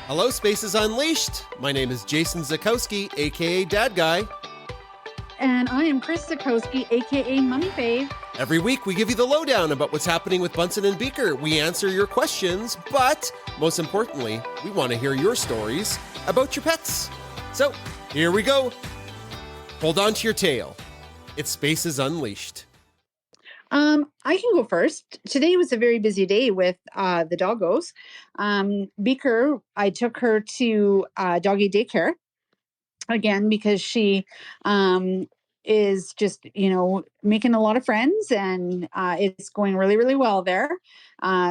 Hello, Spaces Unleashed. My name is Jason Zakowski, aka Dad Guy. And I am Chris Zakowski, aka Mummy Fave. Every week we give you the lowdown about what's happening with Bunsen and Beaker. We answer your questions, but most importantly, we want to hear your stories about your pets. So, here we go. Hold on to your tail. It's Spaces Unleashed. I can go first. Today was a very busy day with the doggos. Beaker, I took her to doggy daycare again because she is just, making a lot of friends, and it's going really, really well there.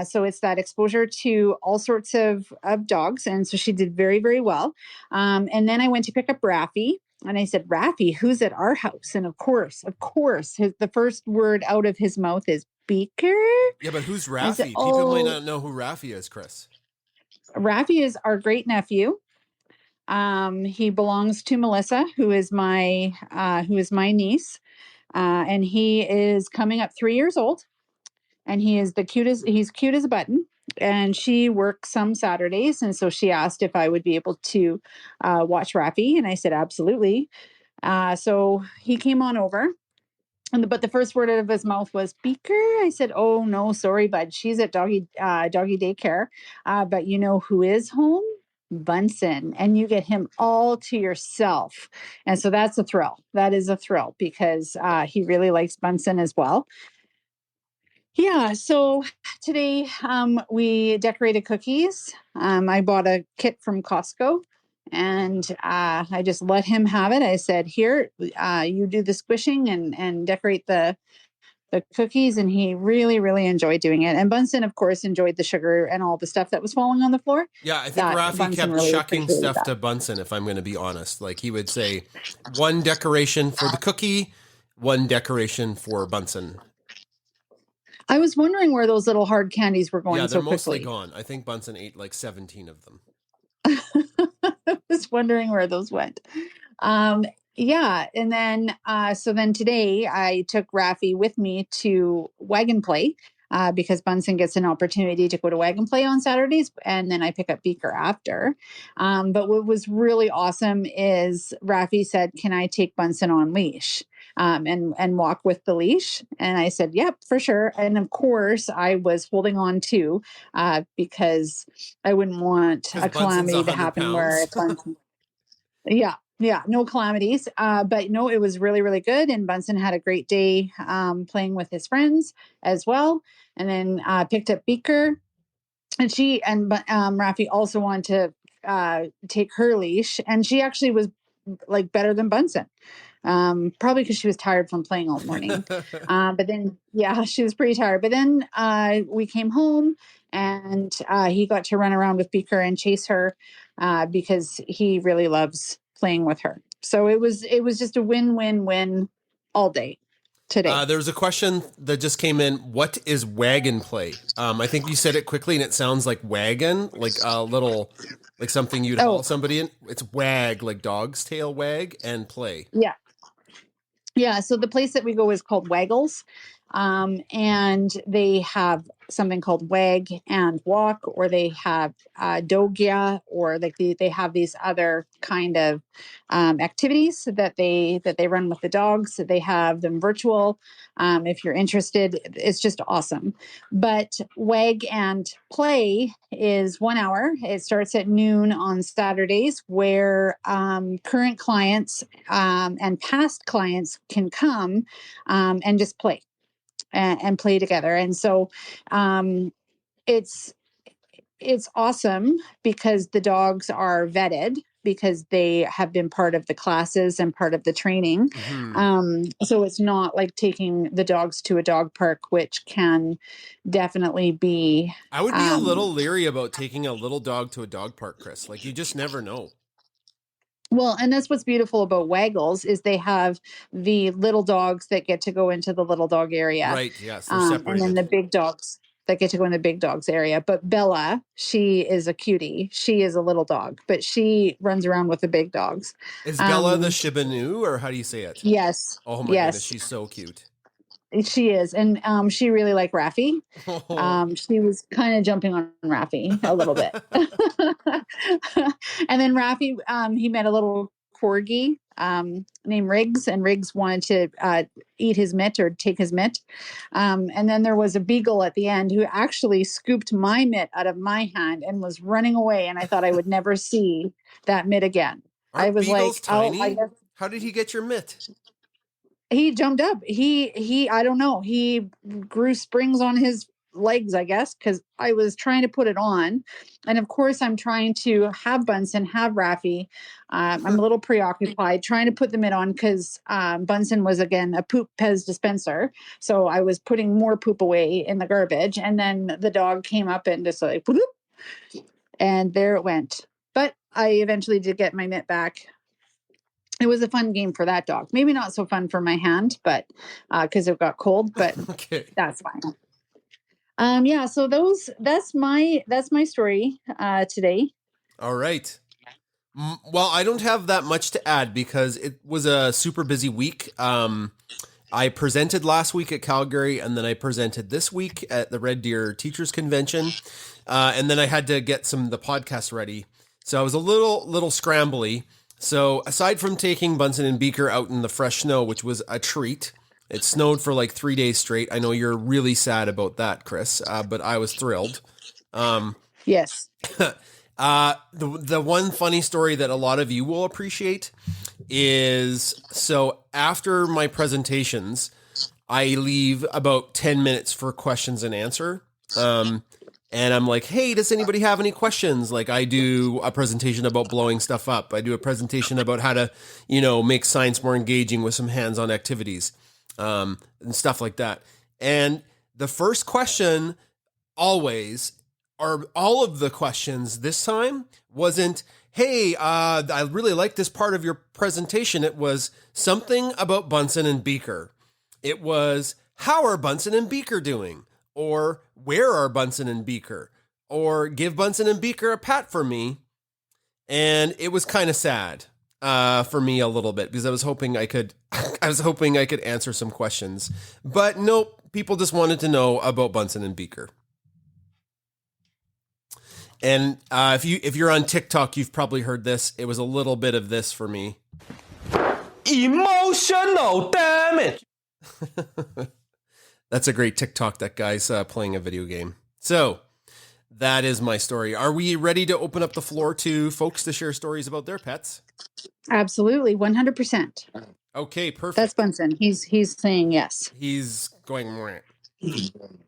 So it's that exposure to all sorts of dogs. And so she did very, very well. And then I went to pick up Raffy. And I said, Raffy, who's at our house? And of course, the first word out of his mouth is Beaker. Yeah, but who's Raffy? Said, People might not know who Raffy is, Chris. Raffy is our great nephew. He belongs to Melissa, who is my niece. And he is coming up 3 years old. And he's cute as a button. And she works some Saturdays. And so she asked if I would be able to watch Raffy. And I said, absolutely. So he came on over. But the first word out of his mouth was Beaker. I said, oh, no, sorry, bud. She's at doggy daycare. But you know who is home? Bunsen. And you get him all to yourself. And so that's a thrill. That is a thrill because he really likes Bunsen as well. Yeah, so today we decorated cookies. I bought a kit from Costco, and I just let him have it. I said, here, you do the squishing and decorate the cookies, and he really, really enjoyed doing it. And Bunsen, of course, enjoyed the sugar and all the stuff that was falling on the floor. Yeah, I think Raffy kept really chucking stuff to Bunsen, if I'm going to be honest. Like, he would say, one decoration for the cookie, one decoration for Bunsen. I was wondering where those little hard candies were going so quickly. Yeah, they're mostly gone. I think Bunsen ate like 17 of them. I was wondering where those went. Yeah. And then, so then today I took Raffy with me to Wagon Play, because Bunsen gets an opportunity to go to Wagon Play on Saturdays. And then I pick up Beaker after. But what was really awesome is Raffy said, can I take Bunsen on leash? And walk with the leash. And I said, yep, for sure. And of course I was holding on too, because I wouldn't want a calamity to happen where Bunsen, yeah, no calamities. But no, it was really, really good. And Bunsen had a great day, playing with his friends as well. And then, picked up Beaker, and Raffy also wanted to, take her leash, and she actually was like better than Bunsen. Probably because she was tired from playing all morning. But then, yeah, she was pretty tired. But then we came home, and he got to run around with Beaker and chase her because he really loves playing with her. So it was just a win-win-win all day today. There was a question that just came in. What is Wagon Play? I think you said it quickly, and it sounds like wagon, like a little, like something you'd haul somebody in. It's wag, like dog's tail wag, and play. Yeah. Yeah, so the place that we go is called Waggles, and they have something called Wag and Walk, or they have Dogia, or like they have these other kind of activities that they run with the dogs. They have them virtual. If you're interested, it's just awesome. But Wag and Play is 1 hour. It starts at noon on Saturdays, where current clients and past clients can come and just play and play together. And so it's awesome because the dogs are vetted, because they have been part of the classes and part of the training. Mm-hmm. So it's not like taking the dogs to a dog park, which can definitely be... I would be a little leery about taking a little dog to a dog park, Chris. Like, you just never know. Well, and that's what's beautiful about Waggles is they have the little dogs that get to go into the little dog area. Right, yes. They're separated. And then the big dogs that get to go in the big dogs area. But Bella, she is a cutie. She is a little dog, but she runs around with the big dogs. Is Bella the Shiba Inu, or how do you say it? Yes. Oh my goodness, she's so cute. She is. And she really liked Raffi. She was kind of jumping on Raffi a little bit. And then Raffi, he met a little corgi named Riggs, and Riggs wanted to eat his mitt or take his mitt. And then there was a beagle at the end who actually scooped my mitt out of my hand and was running away. And I thought I would never see that mitt again. Aren't I was beagles like, tiny? How did he get your mitt? He jumped up. He I don't know. He grew springs on his legs, I guess, because I was trying to put it on. And of course, I'm trying to have Bunsen, have Raffi. I'm a little preoccupied trying to put them in on because Bunsen was, again, a poop Pez dispenser. So I was putting more poop away in the garbage. And then the dog came up and just like, whoop, and there it went. But I eventually did get my mitt back. It was a fun game for that dog. Maybe not so fun for my hand, but because it got cold, but okay. That's fine. Yeah, so that's my story today. All right. Well, I don't have that much to add because it was a super busy week. I presented last week at Calgary, and then I presented this week at the Red Deer Teachers Convention, and then I had to get the podcast ready. So I was a little scrambly. So aside from taking Bunsen and Beaker out in the fresh snow, which was a treat, it snowed for like 3 days straight. I know you're really sad about that, Chris, but I was thrilled. Yes. The one funny story that a lot of you will appreciate is, so after my presentations, I leave about 10 minutes for questions and answer. And I'm like, hey, does anybody have any questions? Like, I do a presentation about blowing stuff up. I do a presentation about how to, make science more engaging with some hands-on activities, and stuff like that. And the first question always, or all of the questions this time, wasn't, hey, I really like this part of your presentation. It was something about Bunsen and Beaker. It was, how are Bunsen and Beaker doing? Or where are Bunsen and Beaker? Or give Bunsen and Beaker a pat for me. And it was kind of sad for me a little bit because I was hoping I could answer some questions. But nope, people just wanted to know about Bunsen and Beaker. And if you're on TikTok, you've probably heard this. It was a little bit of this for me. Emotional damage. That's a great TikTok. That guy's playing a video game. So that is my story. Are we ready to open up the floor to folks to share stories about their pets? Absolutely, 100%. Okay, perfect. That's Bunsen. He's saying yes. He's going.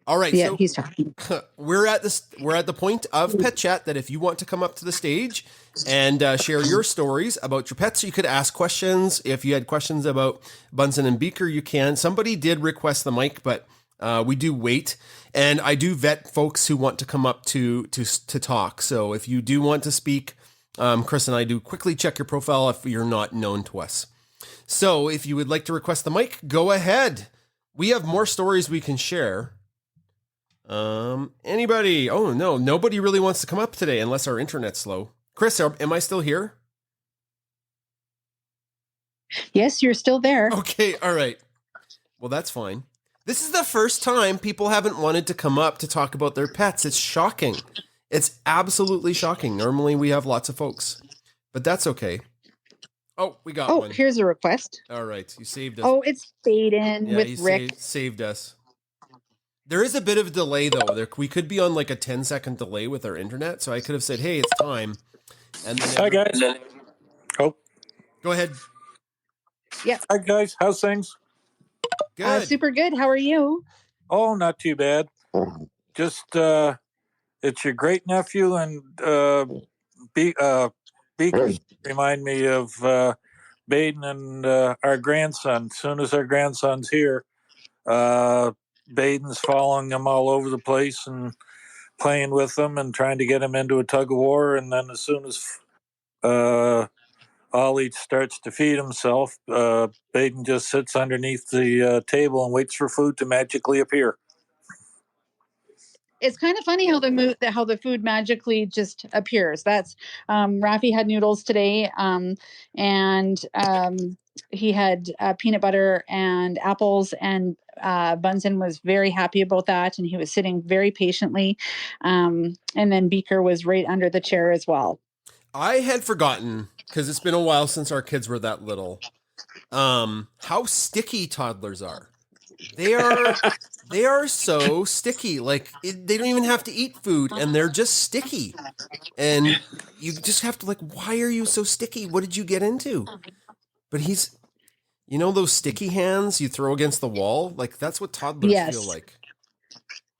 All right. Yeah, so he's talking. We're at the point of Pet Chat that if you want to come up to the stage and share your stories about your pets, you could ask questions. If you had questions about Bunsen and Beaker, you can. Somebody did request the mic, but we do wait, and I do vet folks who want to come up to talk. So if you do want to speak, Chris and I do quickly check your profile if you're not known to us. So if you would like to request the mic, go ahead. We have more stories we can share. Anybody? Oh no, nobody really wants to come up today unless our internet's slow. Chris, am I still here? Yes, you're still there. Okay, all right. Well, that's fine. This is the first time people haven't wanted to come up to talk about their pets. It's shocking. It's absolutely shocking. Normally we have lots of folks, but that's okay. Oh, we got one. Oh, here's a request. All right, you saved us. Oh, it's Baden with Rick. Saved us. There is a bit of a delay, though. We could be on like a 10-second delay with our internet, so I could have said, hey, it's time. And then Hi, guys. Oh. Go ahead. Yeah. Hi, guys. How's things? Good. Super good. How are you? Oh, not too bad. Just, it's your great nephew and Beaker remind me of Baden and our grandson. As soon as our grandson's here, Baden's following them all over the place and playing with them and trying to get him into a tug of war. And then as soon as Ollie starts to feed himself, Baden just sits underneath the table and waits for food to magically appear. it's kind of funny how the food magically just appears. That's Rafi had noodles today, and he had peanut butter and apples, and Bunsen was very happy about that, and he was sitting very patiently. And then Beaker was right under the chair as well. I had forgotten, because it's been a while since our kids were that little, how sticky toddlers are. They are so sticky. Like they don't even have to eat food, and they're just sticky. And you just have to like, why are you so sticky? What did you get into? But he's, those sticky hands you throw against the wall. Like that's what toddlers feel like.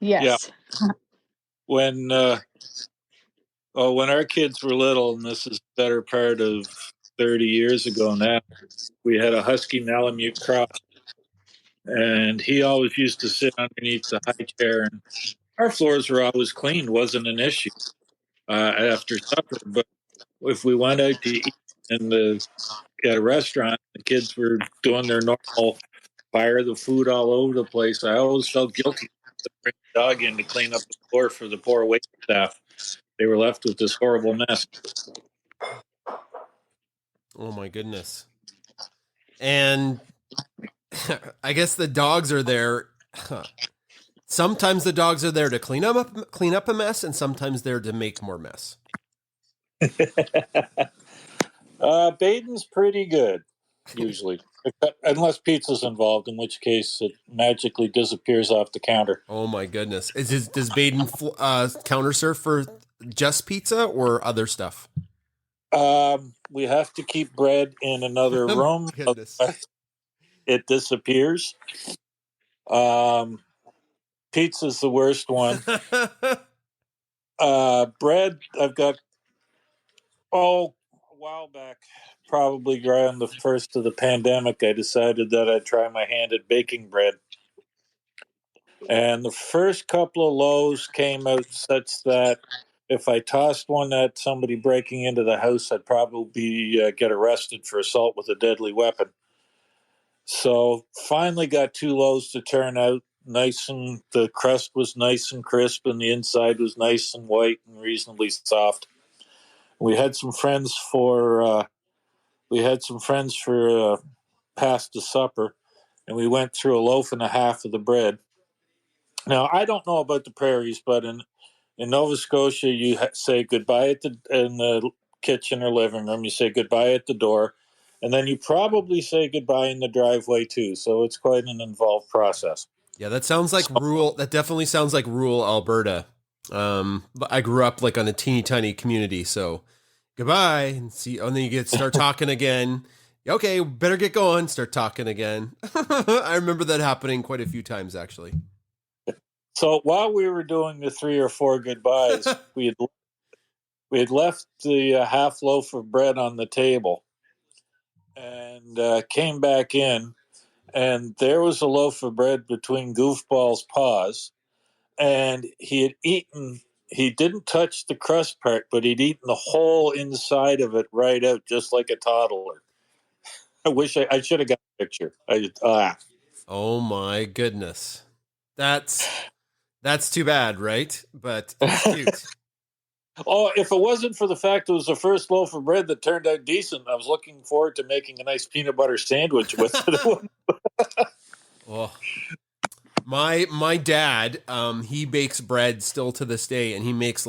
Yes. Yeah. When our kids were little, and this is the better part of 30 years ago now, we had a Husky Malamute cross. And he always used to sit underneath the high chair, and our floors were always clean. Wasn't an issue after supper. But if we went out to eat at a restaurant, the kids were doing their normal fire the food all over the place. I always felt guilty to bring the dog in to clean up the floor for the poor wait staff. They were left with this horrible mess. Oh my goodness. And I guess the dogs are there. Sometimes the dogs are there to clean up a mess, and sometimes they're to make more mess. Baden's pretty good, usually. Unless pizza's involved, in which case it magically disappears off the counter. Oh my goodness. Does Baden counter surf for just pizza or other stuff? We have to keep bread in another room. It disappears. Pizza's the worst one. Bread, I've got, a while back, probably around the first of the pandemic, I decided that I'd try my hand at baking bread. And the first couple of loaves came out such that if I tossed one at somebody breaking into the house, I'd probably get arrested for assault with a deadly weapon. So finally got 2 loaves to turn out nice, and the crust was nice and crisp, and the inside was nice and white and reasonably soft. We had some friends for past the supper, and we went through a loaf and a half of the bread. Now I don't know about the prairies, but in Nova Scotia, you say goodbye in the kitchen or living room. You say goodbye at the door, and then you probably say goodbye in the driveway too. So it's quite an involved process. Yeah, that sounds like rural. That definitely sounds like rural Alberta. But I grew up like on a teeny tiny community, so goodbye and see. And then you start talking again. Okay, better get going. Start talking again. I remember that happening quite a few times actually. So while we were doing the 3 or 4 goodbyes, we had left the half loaf of bread on the table, and came back in, and there was a loaf of bread between Goofball's paws, and he didn't touch the crust part, but he'd eaten the whole inside of it right out, just like a toddler. I wish I should have got a picture. Oh my goodness. That's too bad, right? But it's cute. Oh, if it wasn't for the fact it was the first loaf of bread that turned out decent, I was looking forward to making a nice peanut butter sandwich with it. Oh. My dad, he bakes bread still to this day, and he makes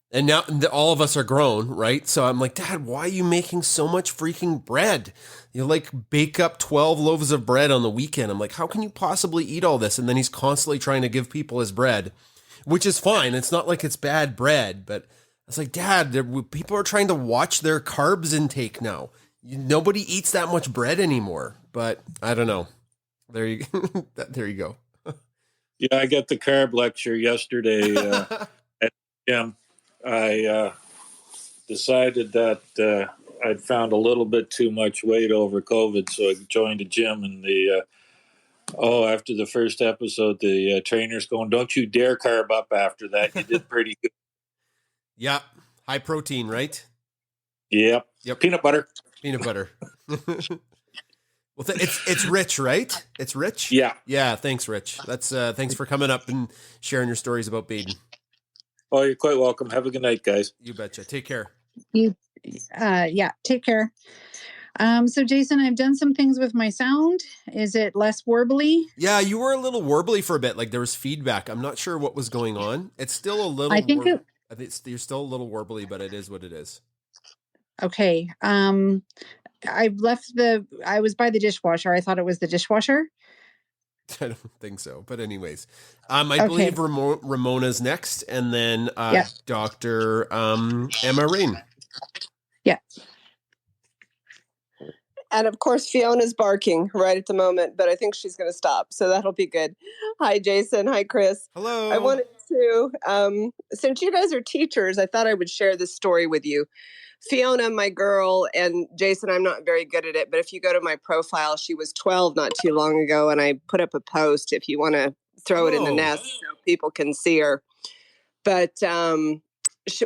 and now all of us are grown, right? So I'm like, Dad, why are you making so much freaking bread? You bake up 12 loaves of bread on the weekend. I'm like, how can you possibly eat all this? And then he's constantly trying to give people his bread, which is fine. It's not like it's bad bread, but it's like, Dad, people are trying to watch their carbs intake now. Nobody eats that much bread anymore, but I don't know. There you go. Yeah, I got the carb lecture yesterday at the gym. I decided that I'd found a little bit too much weight over COVID, so I joined a gym. And after the first episode, the trainer's going, "Don't you dare carb up after that. You did pretty good." Yeah, high protein, right? Yep. Peanut butter. Peanut butter. Well, it's Rich, right? It's Rich. Yeah. Yeah. Thanks, Rich. That's thanks for coming up and sharing your stories about Baden. Oh, you're quite welcome. Have a good night, guys. You betcha. Take care. Yeah, take care. So Jason, I've done some things with my sound. Is it less warbly? Yeah, you were a little warbly for a bit. Like there was feedback. I'm not sure what was going on. It's still a little. I think you're still a little warbly, but it is what it is. Okay. I was by the dishwasher. I thought it was the dishwasher. I don't think so. But anyways, I believe Ramona's next, and then Dr. Emma Wren. Yeah. And of course, Fiona's barking right at the moment, but I think she's going to stop. So that'll be good. Hi, Jason. Hi, Chris. Hello. I wanted to, since you guys are teachers, I thought I would share this story with you. Fiona, my girl, and Jason, I'm not very good at it, but if you go to my profile, she was 12 not too long ago, and I put up a post if you want to throw it in the nest so people can see her. But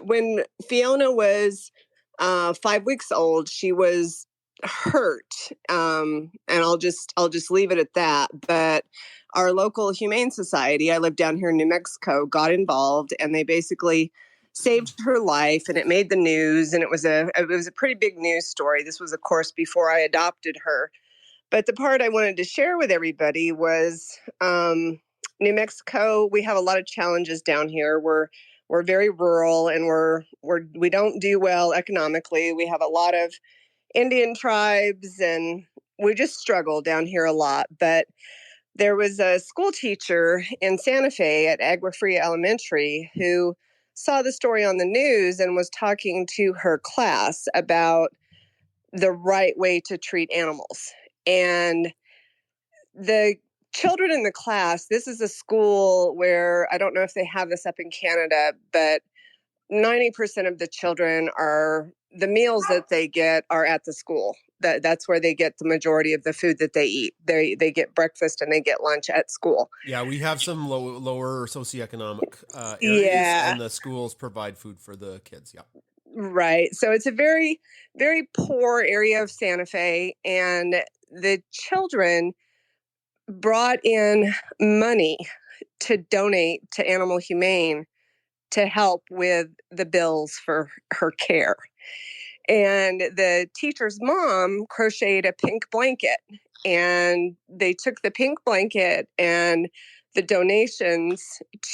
when Fiona was 5 weeks old, she was hurt, and I'll just leave it at that. But our local humane society, I live down here in New Mexico, got involved, and they basically saved her life, and it made the news, and it was a pretty big news story. This was, of course, before I adopted her. But the part I wanted to share with everybody was New Mexico. We have a lot of challenges down here. We're very rural, and we don't do well economically. We have a lot of Indian tribes, and we just struggle down here a lot. But there was a school teacher in Santa Fe at Agua Fria Elementary who saw the story on the news and was talking to her class about the right way to treat animals. And the children in the class, this is a school where, I don't know if they have this up in Canada, but 90% of the children the meals that they get are at the school. That's where they get the majority of the food that they eat. They get breakfast and they get lunch at school. Yeah, we have some lower socioeconomic areas, and the schools provide food for the kids. Yeah. Right. So it's a very, very poor area of Santa Fe, and the children brought in money to donate to Animal Humane to help with the bills for her care. And the teacher's mom crocheted a pink blanket, and they took the pink blanket and the donations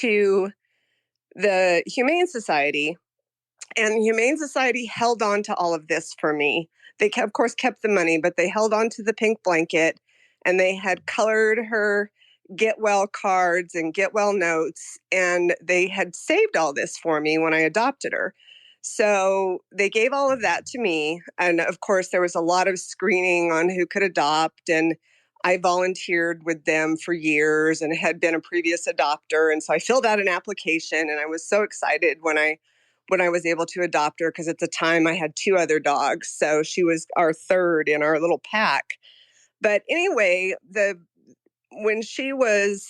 to the Humane Society. And the Humane Society held on to all of this for me. They, of course, kept the money, but they held on to the pink blanket, and they had colored her get well cards and get well notes, and they had saved all this for me when I adopted her. So they gave all of that to me. And of course, there was a lot of screening on who could adopt. And I volunteered with them for years and had been a previous adopter. And so I filled out an application, and I was so excited when I was able to adopt her, because at the time I had 2 other dogs. So she was our third in our little pack. But anyway, when she was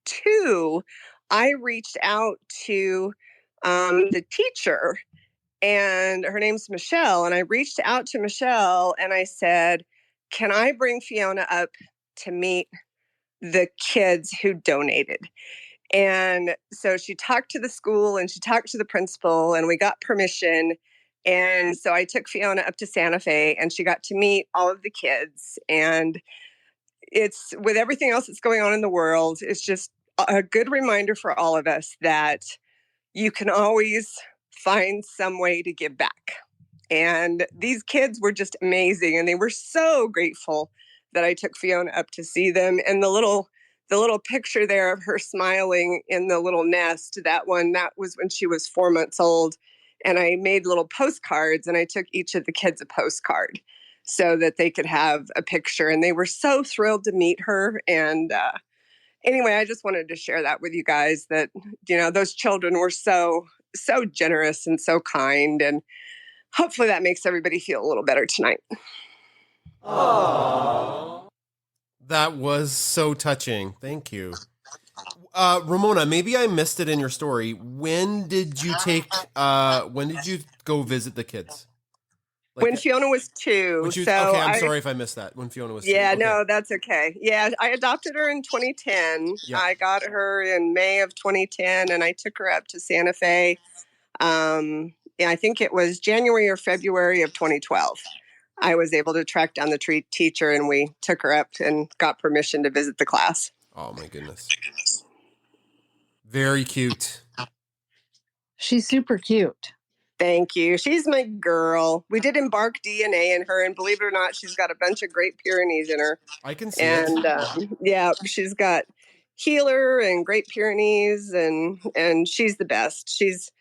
2, I reached out to the teacher, and her name's Michelle. And I reached out to Michelle and I said, can I bring Fiona up to meet the kids who donated? And so she talked to the school and she talked to the principal, and we got permission. And so I took Fiona up to Santa Fe, and she got to meet all of the kids. And it's, with everything else that's going on in the world, it's just a good reminder for all of us that you can always find some way to give back. And these kids were just amazing, and they were so grateful that I took Fiona up to see them. And the little picture there of her smiling in the little nest, that was when she was 4 months old. And I made little postcards, and I took each of the kids a postcard so that they could have a picture. And they were so thrilled to meet her. And anyway, I just wanted to share that with you guys, that, those children were so generous and so kind. And hopefully that makes everybody feel a little better tonight. Aww. That was so touching. Thank you. Ramona, maybe I missed it in your story. When did you go visit the kids? Like when Fiona was 2. okay, so I'm sorry if I missed that. When Fiona was 2. Yeah, Okay. no, that's okay. Yeah, I adopted her in 2010. Yep. I got her in May of 2010, and I took her up to Santa Fe. Yeah, I think it was January or February of 2012. I was able to track down the teacher, and we took her up and got permission to visit the class. Oh my goodness. Very cute. She's super cute. Thank you. She's my girl. We did embark DNA in her, and believe it or not, she's got a bunch of Great Pyrenees in her. I can see And yeah, she's got Healer and Great Pyrenees, and she's the best. She's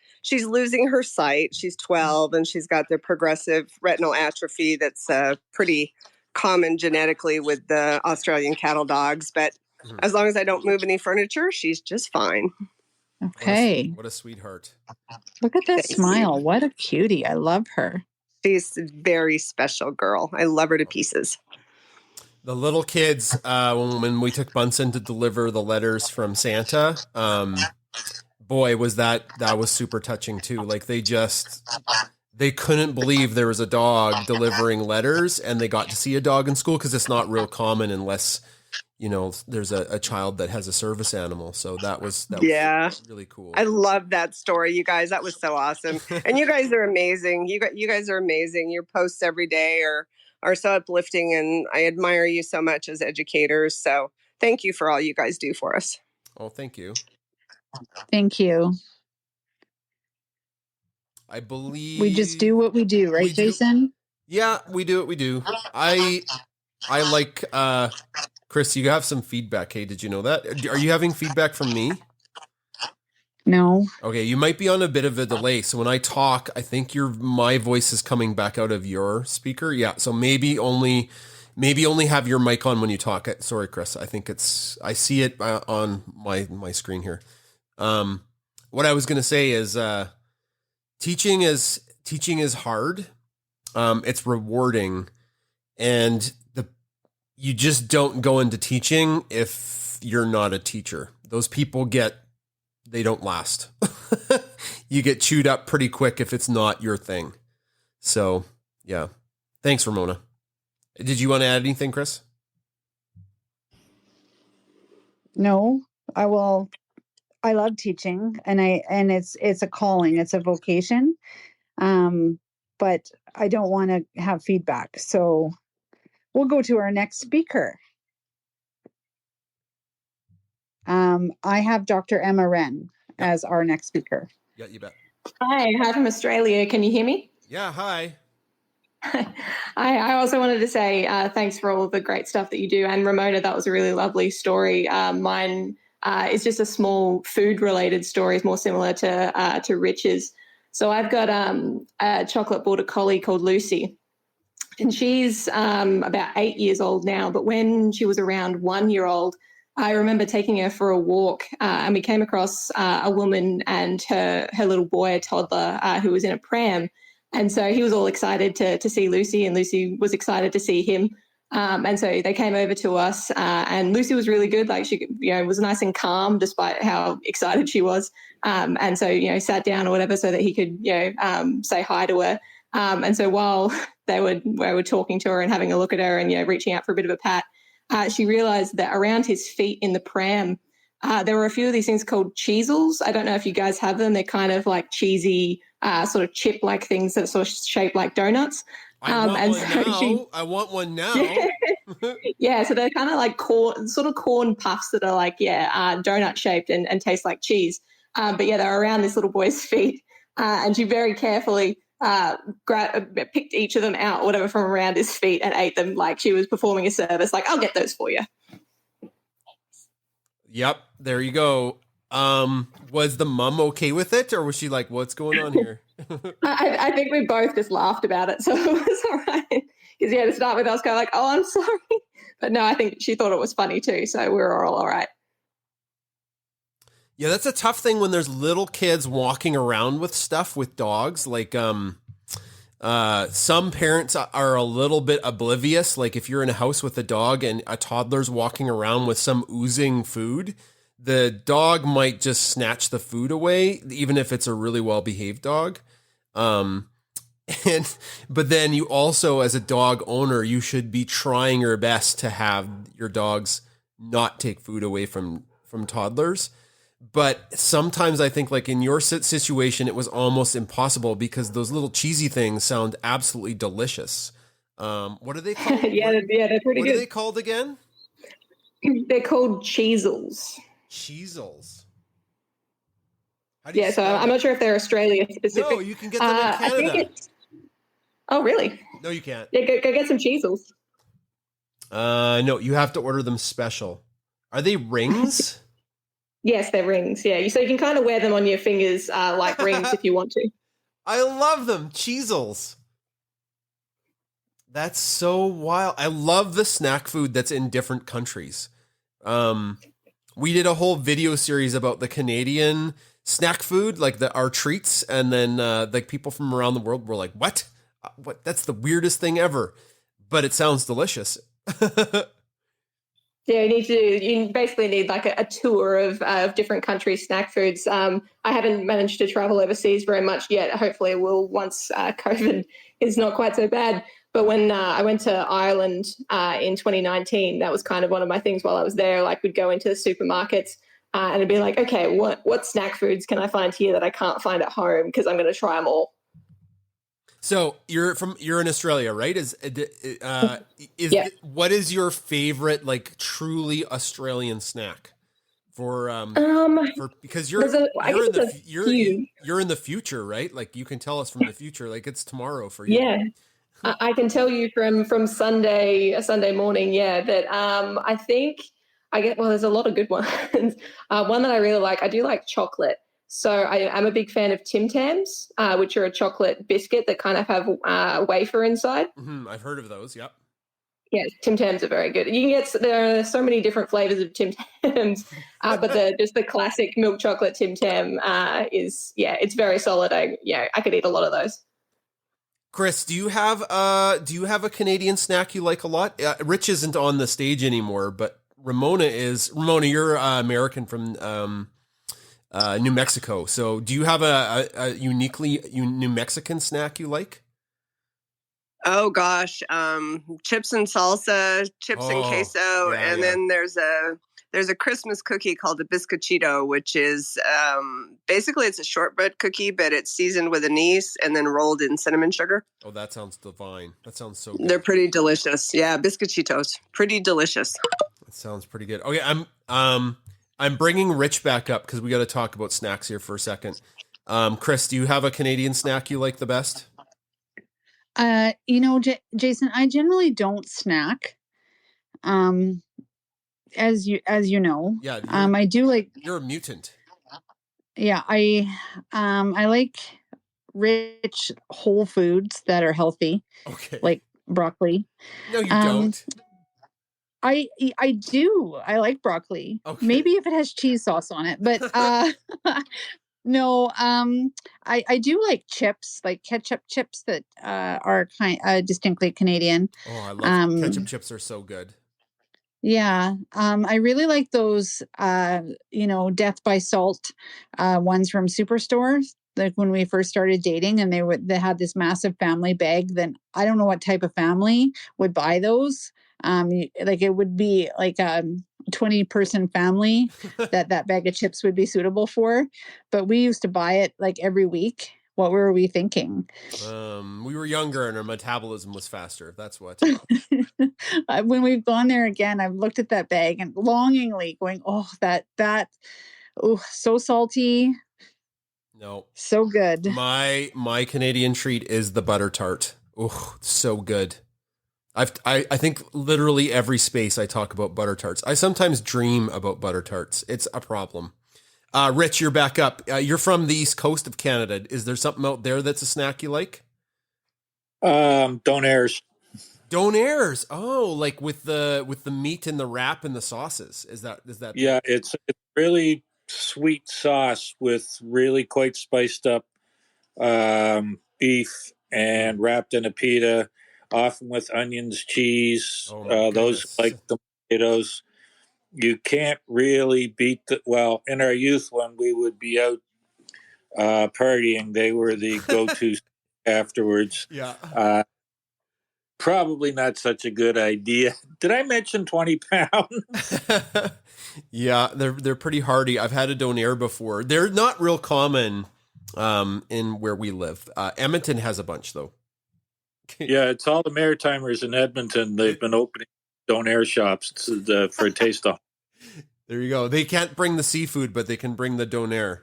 losing her sight. She's 12, and she's got the progressive retinal atrophy that's pretty common genetically with the Australian cattle dogs. But as long as I don't move any furniture, she's just fine. Okay. What a sweetheart. Look at that smile. What a cutie. I love her. She's a very special girl. I love her to pieces. The little kids, when we took Bunsen to deliver the letters from Santa, boy, that was super touching too. Like they couldn't believe there was a dog delivering letters, and they got to see a dog in school, because it's not real common unless, there's a child that has a service animal. So that was really cool. I love that story, you guys. That was so awesome. And you guys are amazing. You guys are amazing. Your posts every day are so uplifting, and I admire you so much as educators. So thank you for all you guys do for us. Oh, thank you. Thank you. I believe we just do what we do, right, Jason? Yeah, we do what we do. I like Chris, you have some feedback. Hey, did you know that? Are you having feedback from me? No. Okay, you might be on a bit of a delay. So when I talk, I think my voice is coming back out of your speaker. Yeah, so maybe only have your mic on when you talk. Sorry, Chris. I think I see it on my screen here. What I was going to say is teaching is hard. It's rewarding, and you just don't go into teaching if you're not a teacher. Those people they don't last. You get chewed up pretty quick if it's not your thing. So, yeah. Thanks, Ramona. Did you want to add anything, Chris? No, I will. I love teaching, and it's a calling, it's a vocation. But I don't want to have feedback. So we'll go to our next speaker. I have Dr. Emma Wren as our next speaker. Yeah, you bet. Hi from Australia. Can you hear me? Yeah, hi. I also wanted to say thanks for all the great stuff that you do. And Ramona, that was a really lovely story. Mine is just a small food-related story. It's more similar to Rich's. So I've got a chocolate border collie called Lucy. And she's about 8 years old now. But when she was around 1 year old, I remember taking her for a walk and we came across a woman and her little boy, a toddler, who was in a pram. And so he was all excited to see Lucy, and Lucy was excited to see him. And so they came over to us and Lucy was really good. Like she, was nice and calm despite how excited she was. And so, sat down or whatever so that he could, say hi to her. And so while they were talking to her and having a look at her and, reaching out for a bit of a pat, she realized that around his feet in the pram, there were a few of these things called cheesels. I don't know if you guys have them. They're kind of like cheesy, sort of chip-like things that sort of shape like donuts. I want one now. Yeah, so they're kind of like corn puffs that are like, donut shaped and taste like cheese. But yeah, they're around this little boy's feet. And she very carefully picked each of them out, whatever, from around his feet and ate them like she was performing a service. Like, I'll get those for you. Yep, there you go. Was the mum okay with it, or was she like, what's going on here? I think we both just laughed about it, so it was all right. Because, to start with, I was kind of like, oh, I'm sorry. But no, I think she thought it was funny too, so we were all right. Yeah, that's a tough thing when there's little kids walking around with stuff with dogs. Like, some parents are a little bit oblivious. Like if you're in a house with a dog and a toddler's walking around with some oozing food, the dog might just snatch the food away, even if it's a really well-behaved dog. And but then you also, as a dog owner, you should be trying your best to have your dogs not take food away from toddlers. But sometimes I think, like in your situation, it was almost impossible because those little cheesy things sound absolutely delicious. What are they called? Yeah, they're pretty What good. are they called again? They're called cheesels. Cheesels. How do you Yeah, so spell I'm that? not sure if they're Australia specific. No, you can get them in I think Canada. oh, really? No, you can't. Yeah, go get some cheesels. No, you have to order them special. Are they rings? Yes, they're rings. Yeah, so you can kind of wear them on your fingers like rings if you want to. I love them. Cheesels. That's so wild. I love the snack food that's in different countries. We did a whole video series about the Canadian snack food, like our treats, and then like people from around the world were like, "What? What? That's the weirdest thing ever," but it sounds delicious. Yeah, you basically need like a tour of different countries' snack foods. I haven't managed to travel overseas very much yet. Hopefully I will once COVID is not quite so bad. But when I went to Ireland in 2019, that was kind of one of my things while I was there. Like we'd go into the supermarkets and it'd be like, okay, what snack foods can I find here that I can't find at home? Because I'm going to try them all. So you're in Australia, right? Yeah. What is your favorite, like truly Australian snack for because you're in the future, right? Like you can tell us from the future, like it's tomorrow for you. Yeah. I can tell you from Sunday morning, yeah, that I think there's a lot of good ones. One that I really like, I do like chocolate. So I'm a big fan of Tim Tams, which are a chocolate biscuit that kind of have a wafer inside. Mm-hmm. I've heard of those, yep. Yeah, Tim Tams are very good. There are so many different flavors of Tim Tams, but just the classic milk chocolate Tim Tam it's very solid. I could eat a lot of those. Chris, do you have a Canadian snack you like a lot? Rich isn't on the stage anymore, but Ramona is. Ramona, you're American from New Mexico. So do you have a uniquely New Mexican snack you like? Oh gosh, chips and salsa, chips and queso, then there's a Christmas cookie called a biscochito, which is basically it's a shortbread cookie, but it's seasoned with anise and then rolled in cinnamon sugar. Oh, that sounds divine. That sounds so good. They're pretty delicious. Yeah, biscochitos, pretty delicious. That sounds pretty good. Okay, I'm bringing Rich back up because we got to talk about snacks here for a second. Chris, do you have a Canadian snack you like the best? Jason, I generally don't snack. As you know, yeah, I do like. You're a mutant. Yeah, I like rich whole foods that are healthy. Okay. Like broccoli. No, you don't. I do. I like broccoli. Okay. Maybe if it has cheese sauce on it, but no. I do like chips, like ketchup chips that are distinctly Canadian. Oh, I love ketchup chips. Are so good. Yeah. I really like those, Death by Salt ones from Superstore. Like when we first started dating and they had this massive family bag, then I don't know what type of family would buy those. Like it would be like a 20-person family that bag of chips would be suitable for. But we used to buy it like every week. What were we thinking? We were younger and our metabolism was faster. That's what. When we've gone there again, I've looked at that bag and longingly going, oh, so salty. No. So good. My Canadian treat is the butter tart. Oh, so good. I think literally every space I talk about butter tarts. I sometimes dream about butter tarts. It's a problem. Rich, you're back up. You're from the east coast of Canada. Is there something out there that's a snack you like? Donairs. Donairs. Oh, like with the meat and the wrap and the sauces. Is that? Yeah, it's really sweet sauce with really quite spiced up beef and wrapped in a pita, often with onions, cheese. Those like the potatoes. You can't really beat in our youth when we would be out partying, they were the go-to. afterwards. Yeah. Probably not such a good idea. Did I mention 20 pounds? Yeah, they're pretty hardy. I've had a donair before. They're not real common in where we live. Edmonton has a bunch though. Yeah, it's all the Maritimers in Edmonton. They've been opening donair shops for a taste off. There you go. They can't bring the seafood, but they can bring the donair.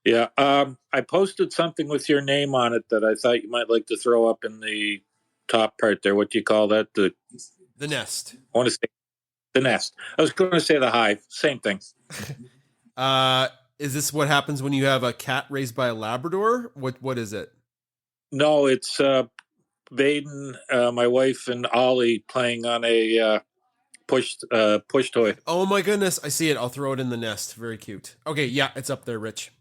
Yeah, I posted something with your name on it that I thought you might like to throw up in the top part there. What do you call that? The nest. I want to say the nest. I was going to say the hive. Same thing. Is this what happens when you have a cat raised by a Labrador? What is it? No, it's Baden, my wife, and Ollie playing on a push toy. Oh my goodness, I see it. I'll throw it in the nest. Very cute. Okay, yeah, it's up there, Rich.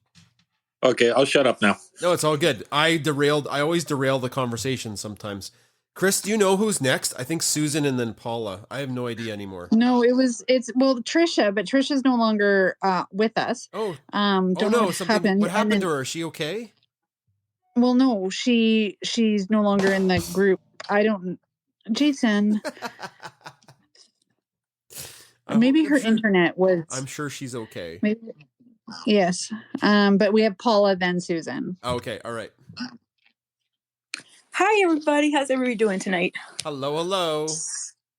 Okay, I'll shut up now. No, it's all good. I always derail the conversation sometimes. Chris, do you know who's next? I think Susan and then Paula. I have no idea anymore. No, it's Trisha, but Trisha's no longer with us. Oh, don't know no, what something happened. What happened to her? Is she okay? Well, no, she's no longer in the group. Jason. Maybe her internet was. I'm sure she's okay. Maybe, yes. But we have Paula, then Susan. Okay, all right. Hi, everybody. How's everybody doing tonight? Hello.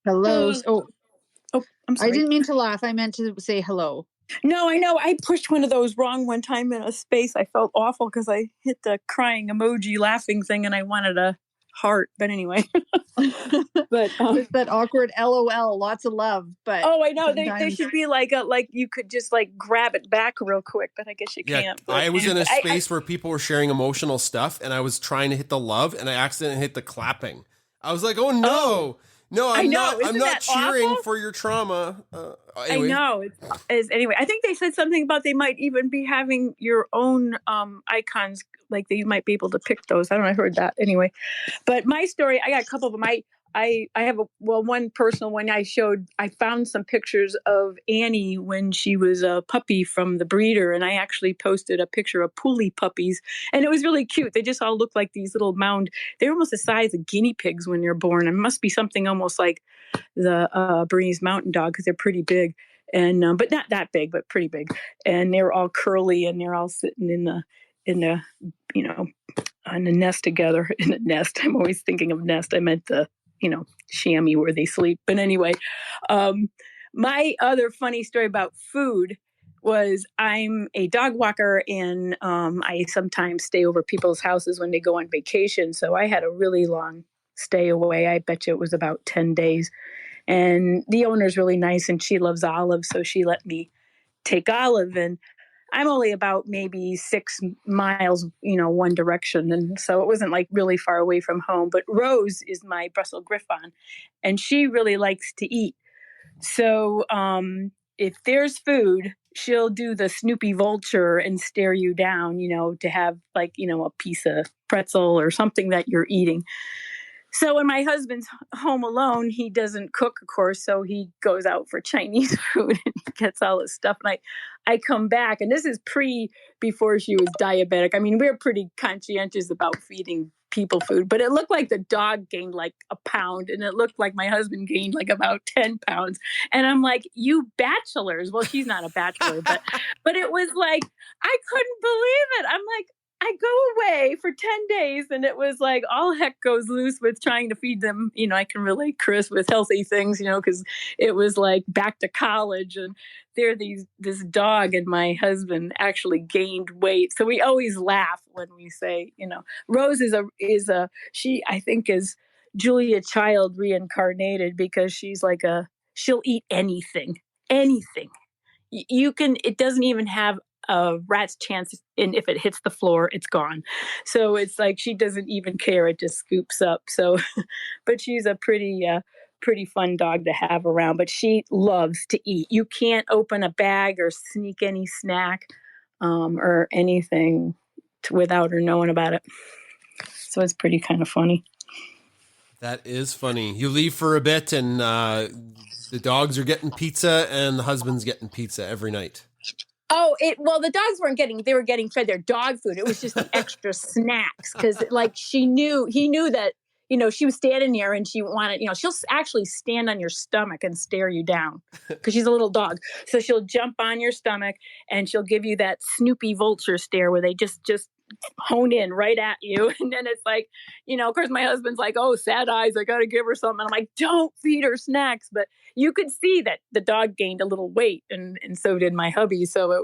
Hello. Oh, I'm sorry. I didn't mean to laugh. I meant to say hello. No, I know. I pushed one of those wrong one time in a space. I felt awful because I hit the crying emoji laughing thing and I wanted a heart. But anyway. But it's that awkward LOL, lots of love. But I know. There should be like you could just like grab it back real quick, but I guess you can't. But I was in a space where people were sharing emotional stuff and I was trying to hit the love and I accidentally hit the clapping. I was like, oh no. No, I'm not cheering awful? for your trauma. Anyway. I know. Anyway, I think they said something about they might even be having your own icons, like they might be able to pick those. I don't know. I heard that anyway. But my story, I got a couple of them. I have one personal one I found some pictures of Annie when she was a puppy from the breeder. And I actually posted a picture of Puli puppies and it was really cute. They just all look like these little they're almost the size of guinea pigs when they're born. It must be something almost like the Bernese Mountain Dog because they're pretty big and, but not that big, but pretty big. And they're all curly and they're all sitting in the, on the nest together in a nest. I'm always thinking of nest. I meant the, chamois where they sleep. But anyway, my other funny story about food was I'm a dog walker and I sometimes stay over people's houses when they go on vacation. So I had a really long stay away. I bet you it was about 10 days. And the owner's really nice and she loves Olive. So she let me take Olive and I'm only about maybe 6 miles, one direction. And so it wasn't like really far away from home. But Rose is my Brussels Griffon and she really likes to eat. So if there's food, she'll do the Snoopy vulture and stare you down, to have like, a piece of pretzel or something that you're eating. So when my husband's home alone, he doesn't cook, of course. So he goes out for Chinese food and he gets all this stuff. And I come back, and this is before she was diabetic. I mean, we're pretty conscientious about feeding people food, but it looked like the dog gained like a pound and it looked like my husband gained like about 10 pounds. And I'm like, you bachelors. Well, she's not a bachelor, but it was like, I couldn't believe it. I'm like, I go away for 10 days and it was like all heck goes loose with trying to feed them. I can relate, Chris, with healthy things, because it was like back to college and this dog and my husband actually gained weight. So we always laugh when we say, Rose she I think is Julia Child reincarnated because she's like she'll eat anything. It doesn't even have a rat's chance, and if it hits the floor, it's gone. So it's like she doesn't even care; it just scoops up. So, but she's a pretty fun dog to have around. But she loves to eat. You can't open a bag or sneak any snack or anything without her knowing about it. So it's pretty kind of funny. That is funny. You leave for a bit, and the dogs are getting pizza, and the husband's getting pizza every night. Well, the dogs they were getting fed their dog food. It was just the extra snacks. Cause like he knew that, she was standing there and she wanted, she'll actually stand on your stomach and stare you down because she's a little dog. So she'll jump on your stomach and she'll give you that Snoopy vulture stare where they just hone in right at you. And then it's like, of course my husband's like, oh, sad eyes, I got to give her something. And I'm like, don't feed her snacks. But you could see that the dog gained a little weight and so did my hubby. So it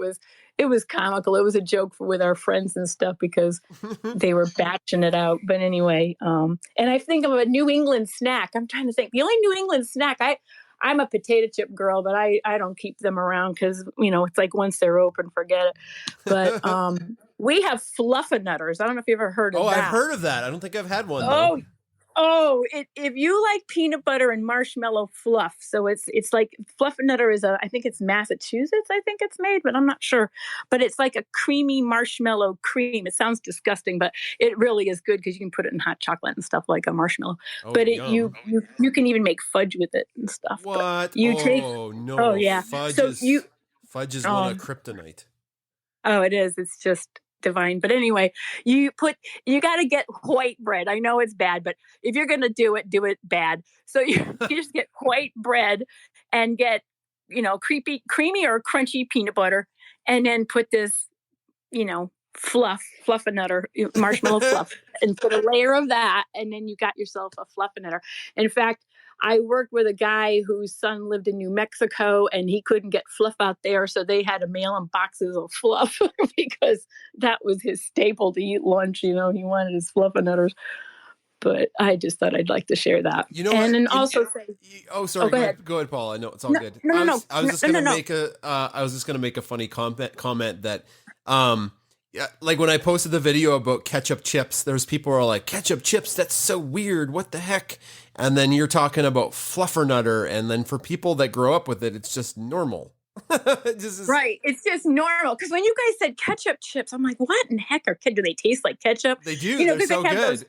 was comical. It was a joke with our friends and stuff because they were batching it out. But anyway, and I think of a New England snack. I'm trying to think. The only New England snack I'm a potato chip girl, but I don't keep them around because, it's like once they're open, forget it. But we have Fluffernutters. I don't know if you've ever heard of that. Oh, I've heard of that. I don't think I've had one, though. If you like peanut butter and marshmallow fluff, so it's like Fluffernutter is I think it's Massachusetts, I think it's made, but I'm not sure. But it's like a creamy marshmallow cream. It sounds disgusting, but it really is good because you can put it in hot chocolate and stuff like a marshmallow. But you can even make fudge with it and stuff. What? No. Oh, yeah. Fudge is one of kryptonite. Oh, it is. It's just divine. But anyway, you got to get white bread. I know it's bad, but if you're going to do it bad. So you just get white bread and get, creamy or crunchy peanut butter and then put this, Fluffernutter, marshmallow fluff and put a layer of that. And then you got yourself a Fluffernutter. In fact, I worked with a guy whose son lived in New Mexico and he couldn't get fluff out there. So they had to mail him boxes of fluff because that was his staple to eat lunch. He wanted his Fluffernutters. But I just thought I'd like to share that. And then also say, sorry. Go ahead, Paula. No, it's all good. I was just going to make a funny comment that, yeah, like when I posted the video about ketchup chips, there's people who are like, ketchup chips, that's so weird. What the heck? And then you're talking about Fluffernutter. And then for people that grow up with it, it's just normal. Right. It's just normal. Because when you guys said ketchup chips, I'm like, what in heck do they taste like ketchup? They do. They're so good.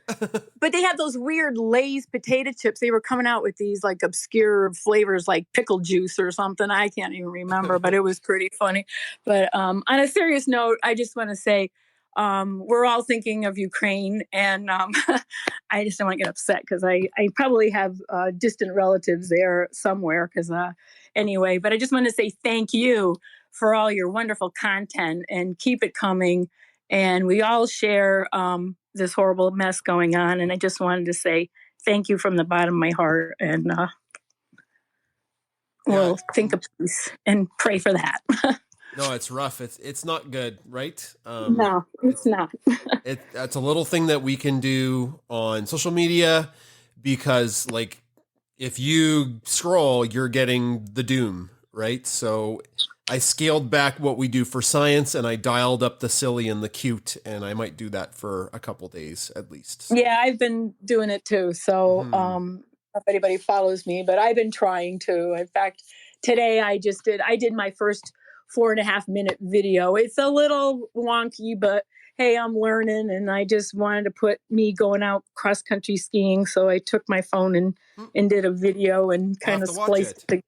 But they have those weird Lay's potato chips. They were coming out with these like obscure flavors like pickle juice or something. I can't even remember, but it was pretty funny. But on a serious note, I just want to say, we're all thinking of Ukraine, and I just don't want to get upset because I probably have distant relatives there somewhere. Because anyway, but I just want to say thank you for all your wonderful content and keep it coming. And we all share this horrible mess going on, and I just wanted to say thank you from the bottom of my heart. And we'll think of peace and pray for that. No, it's rough. It's not good, right? No, it's not. That's a little thing that we can do on social media because, like, if you scroll, you're getting the doom, right? So I scaled back what we do for science and I dialed up the silly and the cute, and I might do that for a couple days at least. Yeah, I've been doing it too. So if anybody follows me, but I've been trying to. In fact, today I did my first 4.5 minute video. It's a little wonky, but hey, I'm learning, and I just wanted to put me going out cross country skiing. So I took my phone and did a video and kind of spliced it.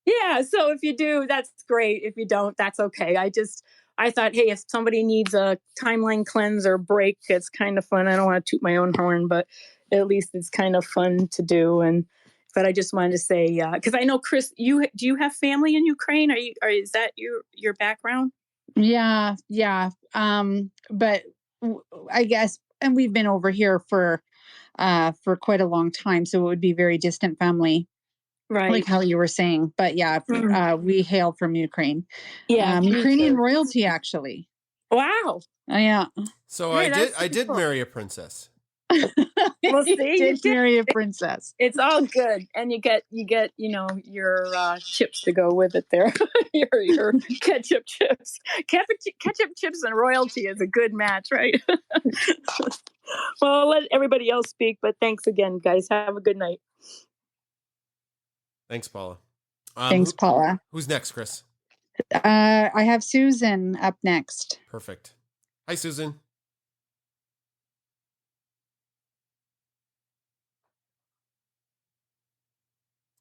Yeah. So if you do, that's great. If you don't, that's okay. I thought, hey, if somebody needs a timeline cleanse or break, it's kind of fun. I don't want to toot my own horn, but at least it's kind of fun to do. But I just wanted to say, because I know, Chris, do you have family in Ukraine? Is that your background? Yeah. But I guess, and we've been over here for quite a long time, so it would be very distant family, right? Like how you were saying. But yeah, we hail from Ukraine. Yeah, Ukrainian royalty, actually. Wow. Yeah. So I did marry a princess. Well, see, you did marry a princess. It's all good, and you get your chips to go with it. There, your ketchup chips, ketchup chips, and royalty is a good match, right? Well, I'll let everybody else speak, but thanks again, guys. Have a good night. Thanks, Paula. Thanks, Paula. Who's next, Chris? I have Susan up next. Perfect. Hi, Susan.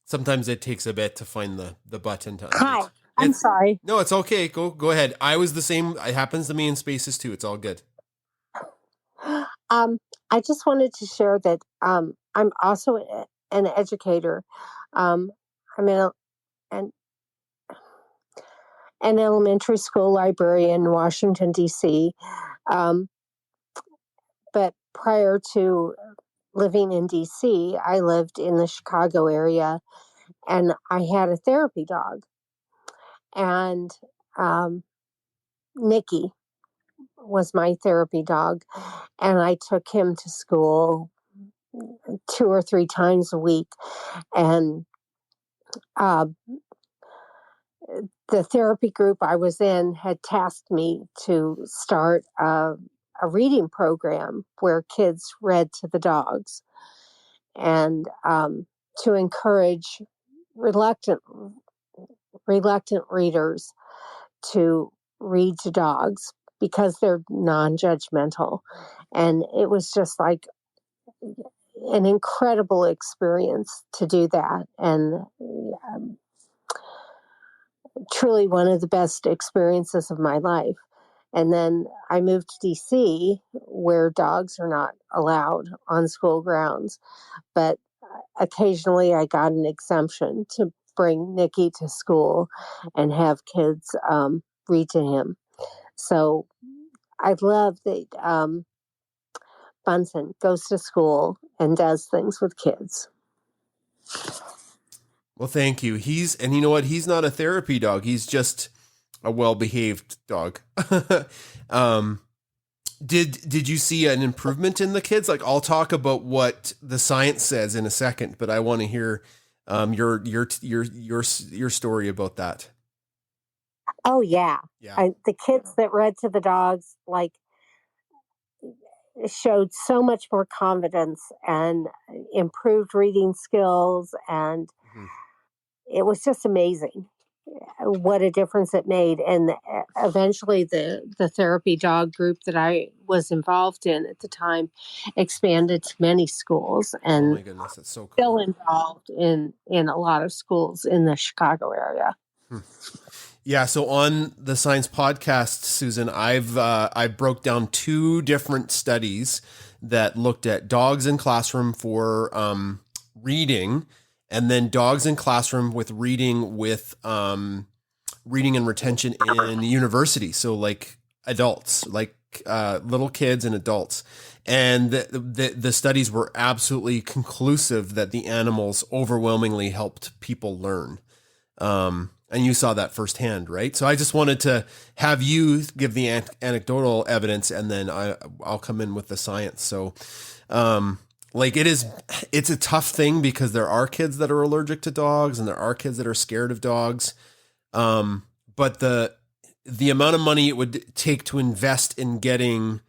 Sometimes it takes a bit to find the button to unmute. Hi. I'm sorry. No, it's okay. Go ahead. I was the same. It happens to me in spaces too. It's all good. I just wanted to share that I'm also an educator. I'm an elementary school librarian in Washington, D.C. But prior to living in D.C., I lived in the Chicago area, and I had a therapy dog. And Nikki was my therapy dog, and I took him to school 2 or 3 times a week. And the therapy group I was in had tasked me to start a reading program where kids read to the dogs, and to encourage reluctant readers to read to dogs because they're non-judgmental. And it was just like an incredible experience to do that, and truly one of the best experiences of my life. And then I moved to DC, where dogs are not allowed on school grounds, but occasionally I got an exemption to bring Nikki to school and have kids read to him. So I love that Bunsen goes to school and does things with kids. Well, thank you. And you know what? He's not a therapy dog. He's just a well-behaved dog. Did you see an improvement in the kids? Like, I'll talk about what the science says in a second, but I want to hear your story about that. Oh yeah. The kids that read to the dogs showed so much more confidence and improved reading skills, and it was just amazing what a difference it made. And eventually the therapy dog group that I was involved in at the time expanded to many schools, and oh my goodness, that's so cool. Still involved in a lot of schools in the Chicago area. Yeah, so on the Science Pawdcast, Susan, I broke down 2 different studies that looked at dogs in classroom for reading, and then dogs in classroom with reading and retention in university. So like adults, like little kids and adults. And the studies were absolutely conclusive that the animals overwhelmingly helped people learn. And you saw that firsthand, right? So I just wanted to have you give the anecdotal evidence, and then I'll come in with the science. So, it's a tough thing because there are kids that are allergic to dogs, and there are kids that are scared of dogs. But the amount of money it would take to invest in getting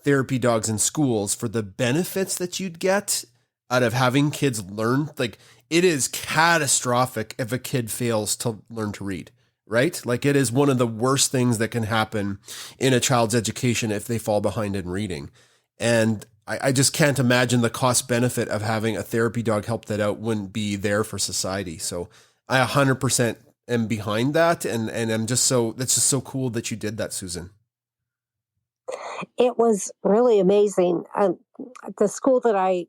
therapy dogs in schools for the benefits that you'd get out of having kids learn, like, it is catastrophic if a kid fails to learn to read, right? Like, it is one of the worst things that can happen in a child's education if they fall behind in reading. And I just can't imagine the cost benefit of having a therapy dog help that out wouldn't be there for society. So I 100% am behind that. And I'm just that's just so cool that you did that, Susan. It was really amazing. The school that I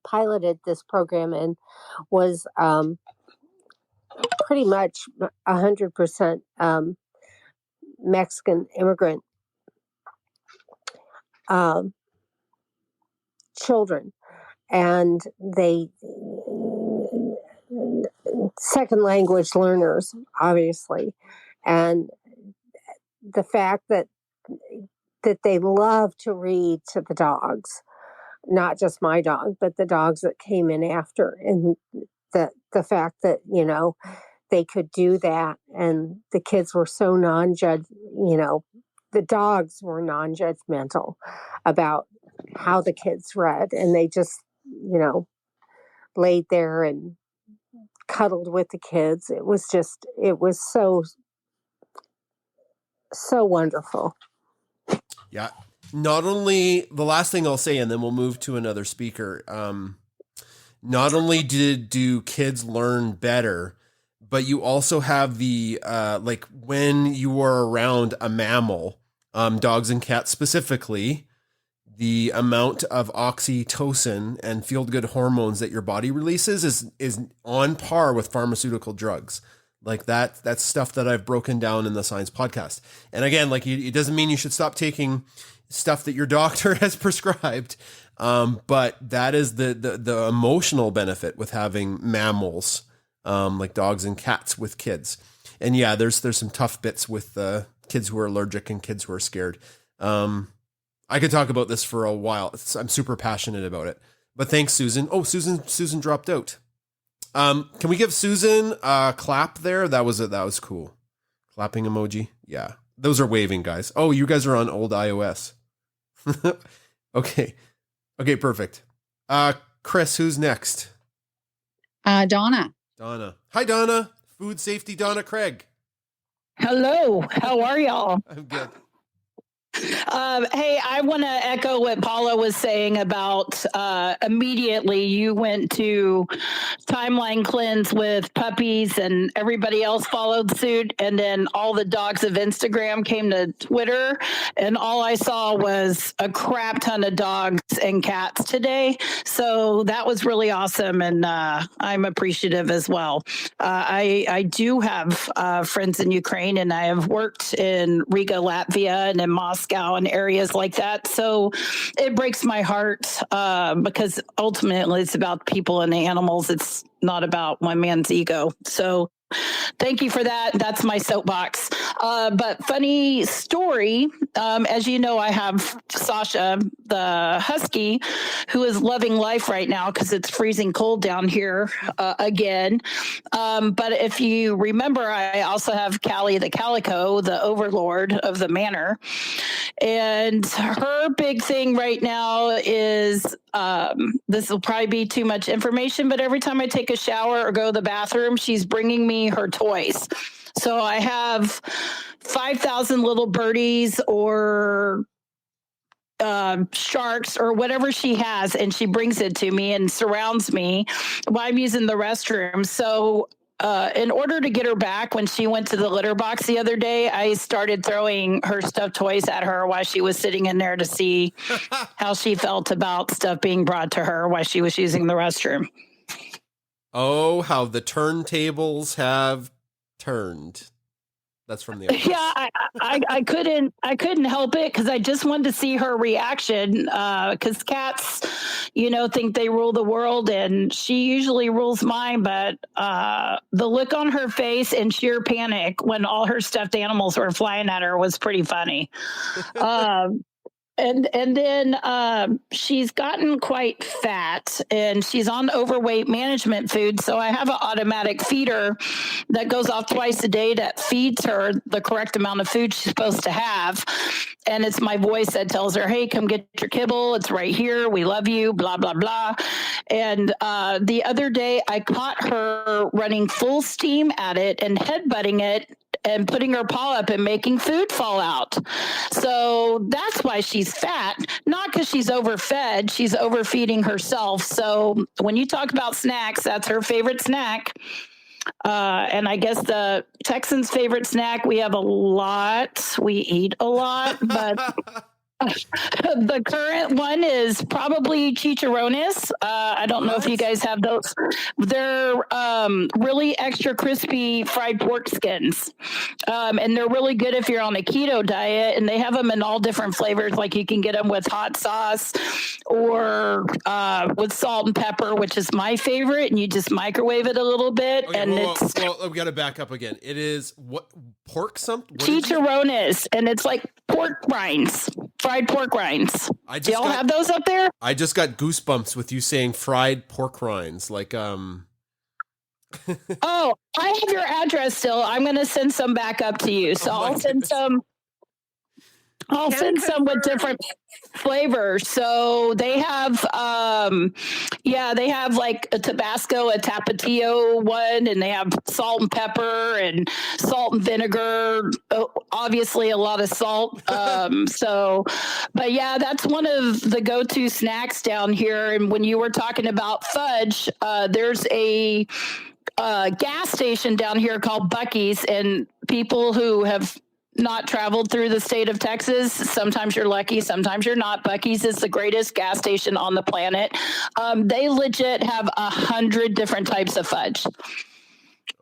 piloted this program in was pretty much 100% Mexican immigrant children, and they second language learners, obviously, and the fact that they love to read to the dogs. Not just my dog, but the dogs that came in after, and the fact that, they could do that, and the kids were so the dogs were non-judgmental about how the kids read, and they just, laid there and cuddled with the kids. It was so wonderful. Yeah. Not only, the last thing I'll say, and then we'll move to another speaker. Not only do kids learn better, but you also have the, like when you are around a mammal, dogs and cats specifically, the amount of oxytocin and feel-good hormones that your body releases is on par with pharmaceutical drugs. Like that's stuff that I've broken down in the Science Podcast. And again, like it doesn't mean you should stop taking stuff that your doctor has prescribed. But that is the emotional benefit with having mammals, like dogs and cats with kids. And yeah, there's some tough bits with kids who are allergic and kids who are scared. I could talk about this for a while. I'm super passionate about it. But thanks, Susan. Oh, Susan dropped out. Can we give Susan a clap there? That was cool. Clapping emoji. Yeah. Those are waving, guys. Oh, you guys are on old iOS. Okay, perfect. Chris, who's next? Donna. Hi, Donna. Food safety Donna Craig. Hello. How are y'all? I'm good. Hey, I want to echo what Paula was saying about immediately you went to timeline cleanse with puppies and everybody else followed suit. And then all the dogs of Instagram came to Twitter and all I saw was a crap ton of dogs and cats today. So that was really awesome. And I'm appreciative as well. I do have friends in Ukraine and I have worked in Riga, Latvia and in Moscow and areas like that. So it breaks my heart because ultimately it's about people and the animals. It's not about one man's ego. So thank you for that. That's my soapbox. But funny story, as you know, I have Sasha, the husky, who is loving life right now because it's freezing cold down here again. But if you remember, I also have Callie the calico, the overlord of the manor. And her big thing right now is, this will probably be too much information, but every time I take a shower or go to the bathroom, she's bringing me her toys. So I have 5,000 little birdies or sharks or whatever she has, and she brings it to me and surrounds me while I'm using the restroom. So in order to get her back, when she went to the litter box the other day, I started throwing her stuffed toys at her while she was sitting in there to see how she felt about stuff being brought to her while she was using the restroom. Oh, how the turntables have turned. That's from the office. Yeah, I couldn't help it because I just wanted to see her reaction. Because cats, think they rule the world, and she usually rules mine. But the look on her face and sheer panic when all her stuffed animals were flying at her was pretty funny. And then she's gotten quite fat and she's on overweight management food. So I have an automatic feeder that goes off twice a day that feeds her the correct amount of food she's supposed to have. And it's my voice that tells her, hey, come get your kibble. It's right here. We love you, blah, blah, blah. And the other day I caught her running full steam at it and headbutting it and putting her paw up and making food fall out. So that's why she's fat, not because she's overfed. She's overfeeding herself. So when you talk about snacks, that's her favorite snack. And I guess the Texans' favorite snack, we have a lot. We eat a lot, but the current one is probably chicharrones. I don't know if you guys have those. They're really extra crispy fried pork skins. And they're really good if you're on a keto diet. And they have them in all different flavors. Like you can get them with hot sauce or with salt and pepper, which is my favorite. And you just microwave it a little bit. Okay, and well, we got to back up again. It is what pork something? Chicharrones. And it's like pork rinds. Fried pork rinds. Do y'all have those up there? I just got goosebumps with you saying fried pork rinds. Like, Oh, I have your address still. I'm going to send some back up to you. So I'll send some. I'll send some with different flavors. So they have, they have like a Tabasco, a Tapatio one, and they have salt and pepper and salt and vinegar. Obviously, a lot of salt. But yeah, that's one of the go-to snacks down here. And when you were talking about fudge, there's a gas station down here called Buc-ee's, and people who have not traveled through the state of Texas, sometimes you're lucky, sometimes you're not. Buc-ee's is the greatest gas station on the planet. They legit have 100 different types of fudge.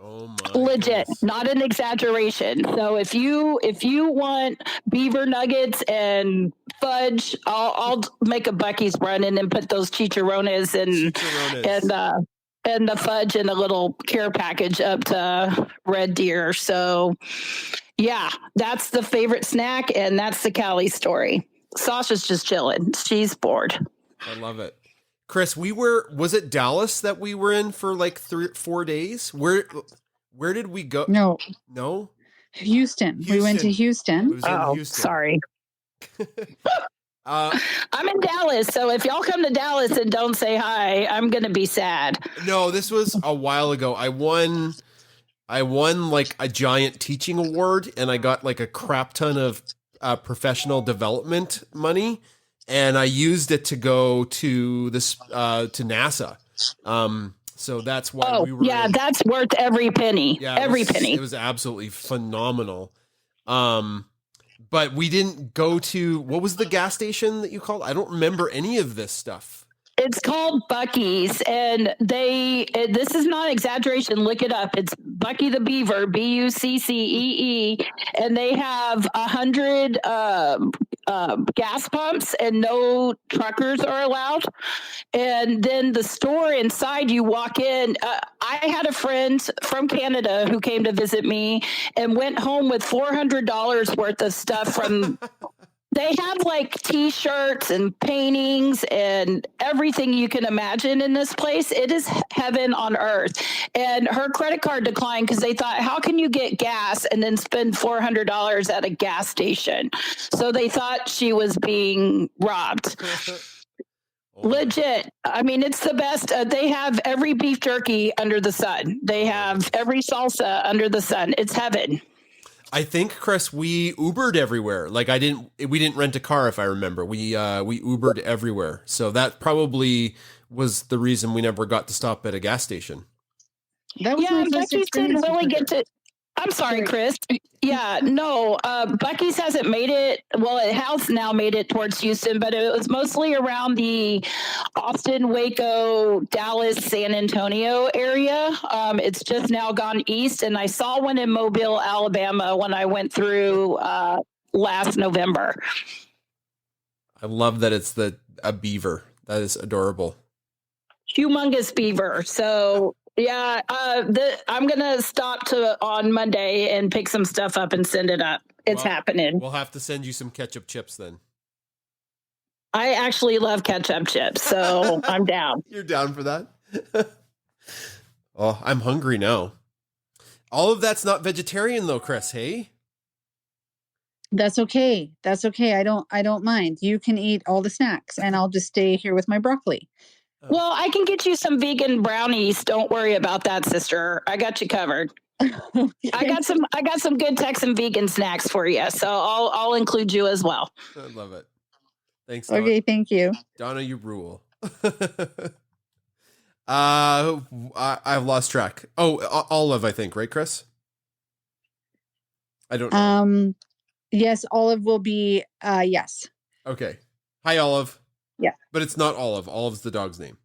Oh my Legit, goodness. not an exaggeration. So if you want beaver nuggets and fudge, I'll make a Buc-ee's run and then put those chicharrones and the fudge in a little care package up to Red Deer. So yeah, that's the favorite snack, and that's the Callie story. Sasha's just chilling. She's bored. I love it. Chris, was it Dallas that we were in for like 4 days? Where did we go? No? Houston. We went to Houston. It was in Houston. Sorry. I'm in Dallas, so if y'all come to Dallas and don't say hi, I'm going to be sad. No, this was a while ago. I won like a giant teaching award, and I got like a crap ton of professional development money, and I used it to go to this to NASA. So that's why we were. Yeah, that's worth every penny. Yeah, every penny. It was absolutely phenomenal. But we didn't go to, what was the gas station that you called? I don't remember any of this stuff. It's called Buc-ee's, and this is not exaggeration. Look it up. It's Buc-ee the Beaver, Buccee, and they have 100 gas pumps, and no truckers are allowed. And then the store inside, you walk in. I had a friend from Canada who came to visit me and went home with $400 worth of stuff from. They have like T-shirts and paintings and everything you can imagine in this place. It is heaven on earth. And her credit card declined because they thought, how can you get gas and then spend $400 at a gas station? So they thought she was being robbed. Legit. I mean, it's the best. They have every beef jerky under the sun. They have every salsa under the sun. It's heaven. I think, Chris, we Ubered everywhere. Like we didn't rent a car, if I remember. We Ubered everywhere. So that probably was the reason we never got to stop at a gas station. That was my first Buc-ee's didn't experience really with get to. I'm sorry, Chris. Yeah, no, Buc-ee's hasn't made it. Well, it has now made it towards Houston, but it was mostly around the Austin, Waco, Dallas, San Antonio area. It's just now gone east, and I saw one in Mobile, Alabama when I went through last November. I love that it's a beaver. That is adorable. Humongous beaver. So. Yeah, I'm gonna stop on Monday and pick some stuff up and send it up. It's happening. We'll have to send you some ketchup chips then. I actually love ketchup chips, so I'm down. You're down for that? Oh, I'm hungry now. All of that's not vegetarian though, Chris. Hey. That's okay. That's okay. I don't mind. You can eat all the snacks, and I'll just stay here with my broccoli. Well, I can get you some vegan brownies. Don't worry about that, sister. I got you covered. I got some good Texan vegan snacks for you, so I'll include you as well. I love it. Thanks, Donna. Okay, thank you. Donna, you rule. I've lost track. Oh, Olive, I think, right, Chris? I don't know. Yes, Olive will be yes. Okay. Hi, Olive. Yeah. But it's not Olive. Olive's the dog's name.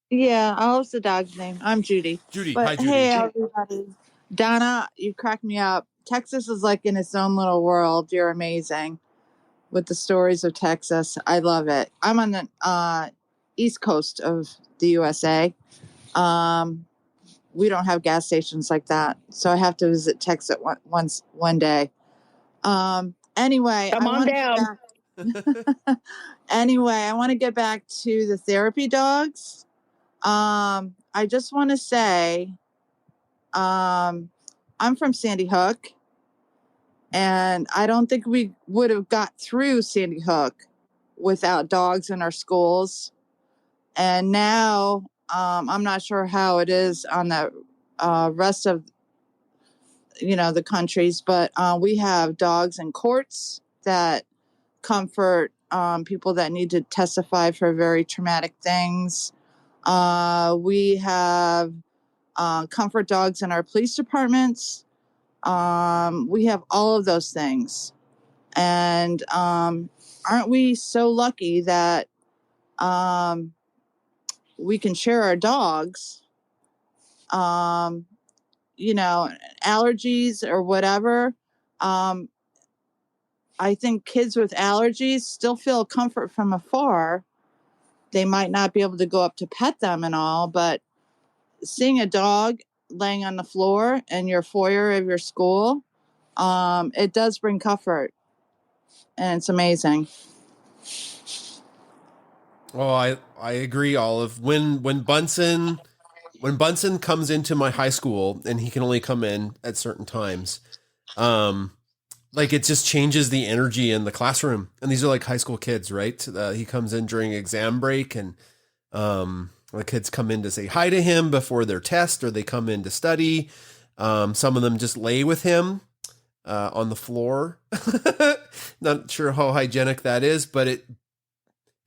Yeah, Olive's the dog's name. I'm Judy. Judy. But Hi, Judy. hey, everybody. Donna, you crack me up. Texas is like in its own little world. You're amazing with the stories of Texas. I love it. I'm on the east coast of the USA. We don't have gas stations like that, so I have to visit Texas one day. Anyway, come on down. Anyway, I want to get back to the therapy dogs. I just want to say, I'm from Sandy Hook, and I don't think we would have got through Sandy Hook without dogs in our schools. And now, I'm not sure how it is on the rest of, the countries, but we have dogs in courts that comfort people that need to testify for very traumatic things. We have comfort dogs in our police departments. We have all of those things. And aren't we so lucky that we can share our dogs? Allergies or whatever. I think kids with allergies still feel comfort from afar. They might not be able to go up to pet them and all, but seeing a dog laying on the floor in your foyer of your school, it does bring comfort, and it's amazing. Oh, I agree, Olive. When Bunsen comes into my high school, and he can only come in at certain times, like it just changes the energy in the classroom. And these are like high school kids, right? He comes in during exam break, and the kids come in to say hi to him before their test, or they come in to study. Some of them just lay with him on the floor. Not sure how hygienic that is, but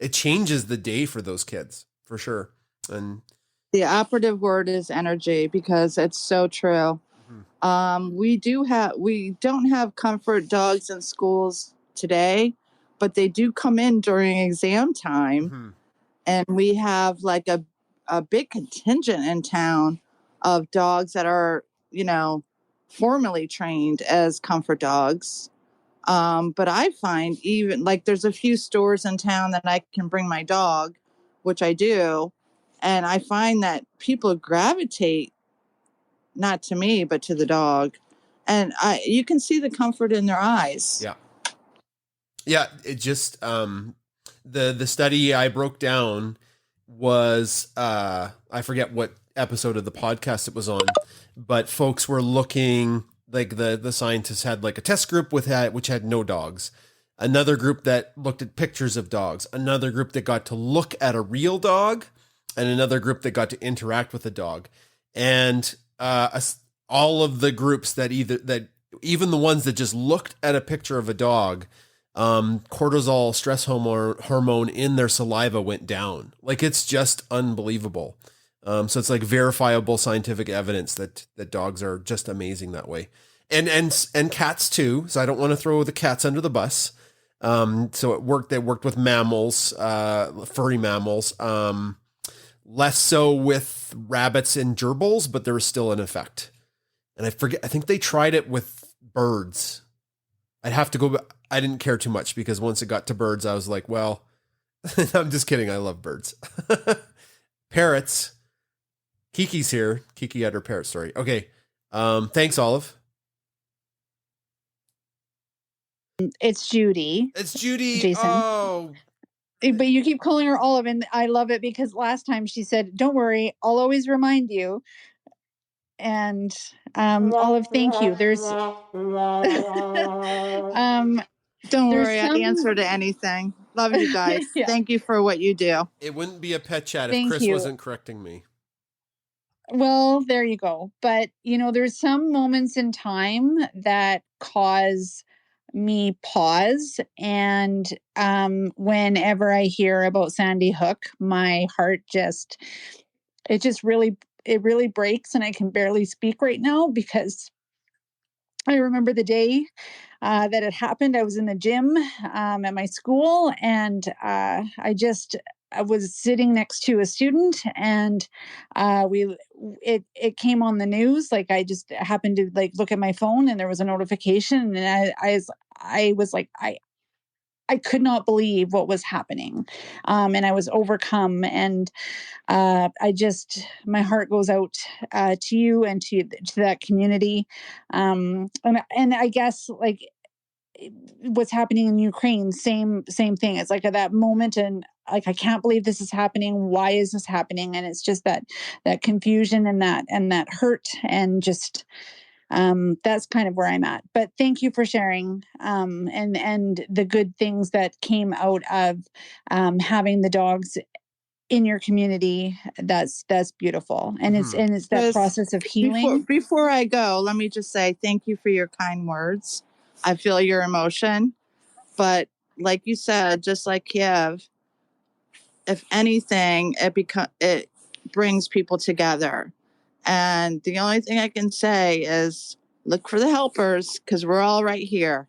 it changes the day for those kids for sure. And the operative word is energy, because it's so true. We don't have comfort dogs in schools today, but they do come in during exam time. And we have like a big contingent in town of dogs that are, formally trained as comfort dogs. But I find even like there's a few stores in town that I can bring my dog, which I do. And I find that people gravitate not to me, but to the dog. And you can see the comfort in their eyes. Yeah. Yeah. It just, the study I broke down was, I forget what episode of the podcast it was on, but folks were looking like the scientists had like a test group which had no dogs, another group that looked at pictures of dogs, another group that got to look at a real dog, and another group that got to interact with a dog. And all of the groups even the ones that just looked at a picture of a dog, cortisol, stress hormone in their saliva went down. Like, it's just unbelievable. So it's like verifiable scientific evidence that dogs are just amazing that way. And cats too. So I don't want to throw the cats under the bus. So they worked with mammals, furry mammals, less so with rabbits and gerbils, but there was still an effect. And I think they tried it with birds. I'd have to go, I didn't care too much because once it got to birds, I was like, well, I'm just kidding. I love birds. Parrots. Kiki's here. Kiki had her parrot story. Okay. Thanks, Olive. It's Judy. It's Judy. Jason. Oh. But you keep calling her Olive, and I love it because last time she said, "Don't worry, I'll always remind you." And Olive, thank you. There's don't worry, I answer to anything. Love you guys. Yeah. Thank you for what you do. It wouldn't be a pet chat if Chris wasn't correcting me. Well, there you go. But, there's some moments in time that cause me pause. And whenever I hear about Sandy Hook, my heart really breaks, and I can barely speak right now because I remember the day that it happened. I was in the gym at my school, and I was sitting next to a student, and it came on the news. Like, I just happened to look at my phone, and there was a notification, and I was like, I could not believe what was happening, and I was overcome. And my heart goes out to you and to that community, and I guess what's happening in Ukraine, same thing. It's like at that moment, and I can't believe this is happening. Why is this happening? And it's just that confusion and that hurt, and just that's kind of where I'm at. But thank you for sharing and the good things that came out of having the dogs in your community. That's beautiful. And it's that process of healing. Before I go, let me just say thank you for your kind words. I feel your emotion, but like you said, just like Kiev, if anything, it brings people together. And the only thing I can say is look for the helpers because we're all right here.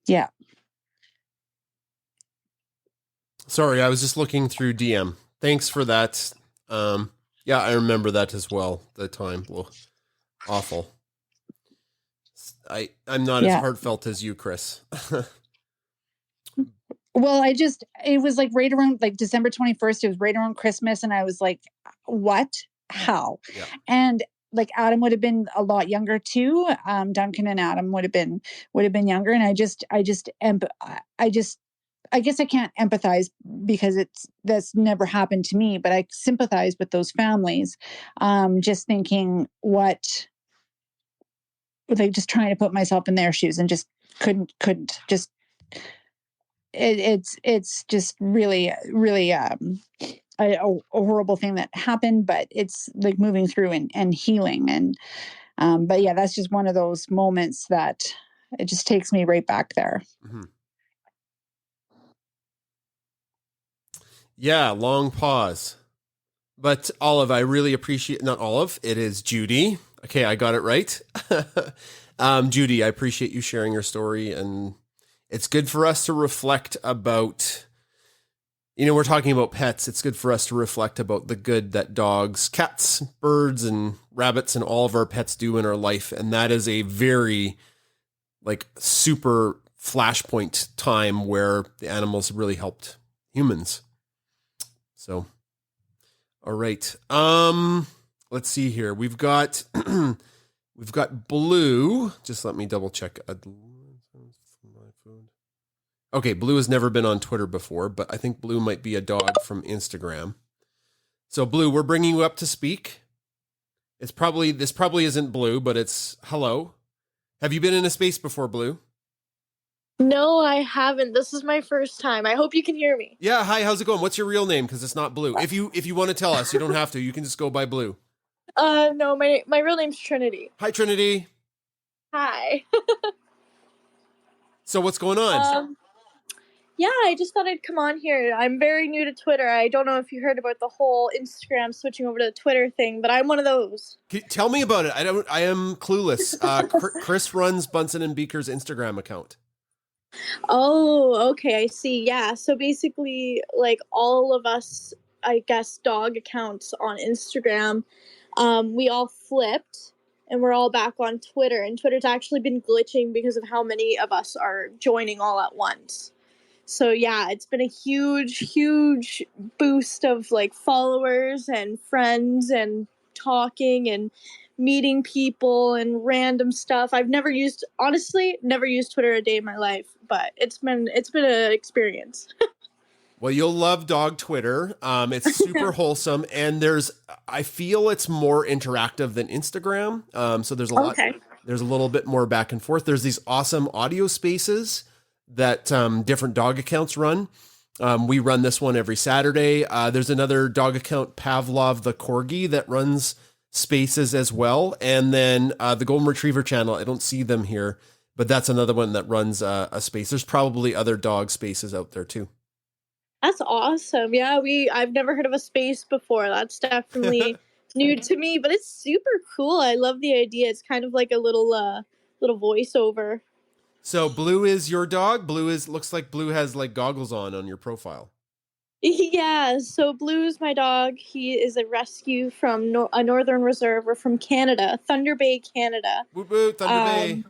Yeah. Sorry, I was just looking through DM. Thanks for that. Yeah, I remember that as well. The time, well, awful. I'm not as heartfelt as you, Chris. Well, it was like right around like December 21st. It was right around Christmas. And I was like, what? How? Yeah. And like Adam would have been a lot younger too. Duncan and Adam would have been younger. And I guess I can't empathize because that's never happened to me, but I sympathize with those families. Just thinking like just trying to put myself in their shoes and just couldn't just, it's just really, really, a horrible thing that happened, but it's like moving through and healing. And, but yeah, that's just one of those moments that it just takes me right back there. Mm-hmm. Yeah, long pause. But Olive, I really appreciate, not Olive, it is Judy. Okay, I got it right. Judy, I appreciate you sharing your story. And it's good for us to reflect about, we're talking about pets. It's good for us to reflect about the good that dogs, cats, birds, and rabbits, and all of our pets do in our life. And that is a very, super flashpoint time where the animals really helped humans. So, all right. Let's see here. We've got Blue. Just let me double check. Okay, Blue has never been on Twitter before, but I think Blue might be a dog from Instagram. So, Blue, we're bringing you up to speak. This probably isn't Blue, but it's hello. Have you been in a space before, Blue? No, I haven't. This is my first time. I hope you can hear me. Yeah, hi, how's it going? What's your real name? Because it's not Blue. If you want to tell us, you don't have to. You can just go by Blue. No, my real name's Trinity. Hi, Trinity. Hi. So what's going on? Yeah, I just thought I'd come on here. I'm very new to Twitter. I don't know if you heard about the whole Instagram switching over to the Twitter thing, but I'm one of those. Tell me about it. I am clueless. Chris runs Bunsen and Beaker's Instagram account. Oh, okay, I see. Yeah, so basically, like all of us, I guess, dog accounts on Instagram, we all flipped, and we're all back on Twitter. And Twitter's actually been glitching because of how many of us are joining all at once. So yeah, it's been a huge boost of like followers and friends and talking and meeting people and random stuff. I've never used Twitter a day in my life, but it's been an experience. Well, you'll love dog Twitter. It's super wholesome, and I feel it's more interactive than Instagram. So there's there's a little bit more back and forth. There's these awesome audio spaces that different dog accounts run. We run this one every Saturday. There's another dog account, Pavlov the Corgi, that runs spaces as well. And then the Golden Retriever channel, I don't see them here, but that's another one that runs a space. There's probably other dog spaces out there too. That's awesome. Yeah, I've never heard of a space before. That's definitely new to me, but it's super cool. I love the idea. It's kind of like a little voiceover. So Blue is your dog? Looks like Blue has like goggles on your profile. Yeah, so Blue's my dog. He is a rescue from a northern reserve. We're from Canada, Thunder Bay, Canada. Woot woot, Thunder Bay.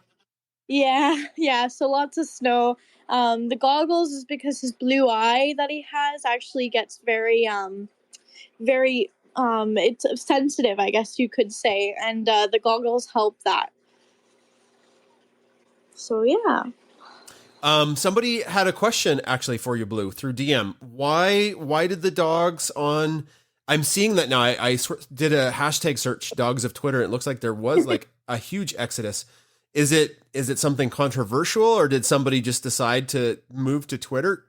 Yeah, so lots of snow. The goggles is because his blue eye that he has actually gets very it's sensitive, I guess you could say, and the goggles help that. So yeah. Somebody had a question actually for you, Blue, through DM. Why did the dogs on? I'm seeing that now. I did a hashtag search, dogs of Twitter. It looks like there was like a huge exodus. Is it something controversial, or did somebody just decide to move to Twitter?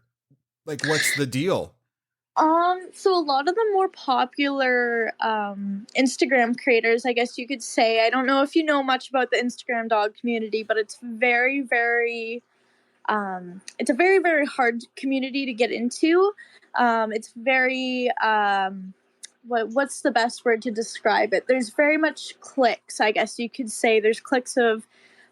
Like, what's the deal? So a lot of the more popular Instagram creators, I guess you could say, I don't know if you know much about the Instagram dog community, but it's very, very it's a very, very hard community to get into. It's very what's the best word to describe it? There's very much clicks, I guess you could say. There's clicks of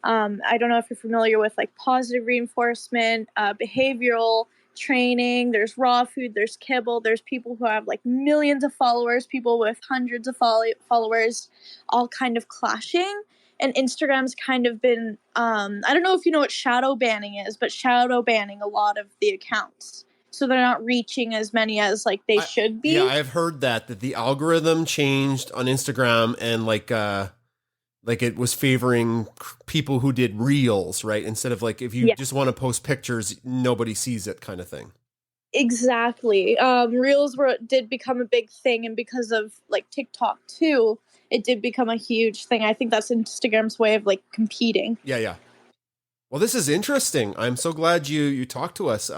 I don't know if you're familiar with like positive reinforcement, behavioral training. There's raw food, there's kibble, there's people who have like millions of followers, people with hundreds of followers, all kind of clashing. And Instagram's kind of been I don't know if you know what shadow banning is, but shadow banning a lot of the accounts, so they're not reaching as many as like they should be. Yeah, I've heard that the algorithm changed on Instagram, and like it was favoring people who did reels, right? Instead of like, if you just want to post pictures, nobody sees it kind of thing. Exactly. Reels did become a big thing, and because of like TikTok too, it did become a huge thing. I think that's Instagram's way of like competing. Yeah. Well, this is interesting. I'm so glad you talked to us.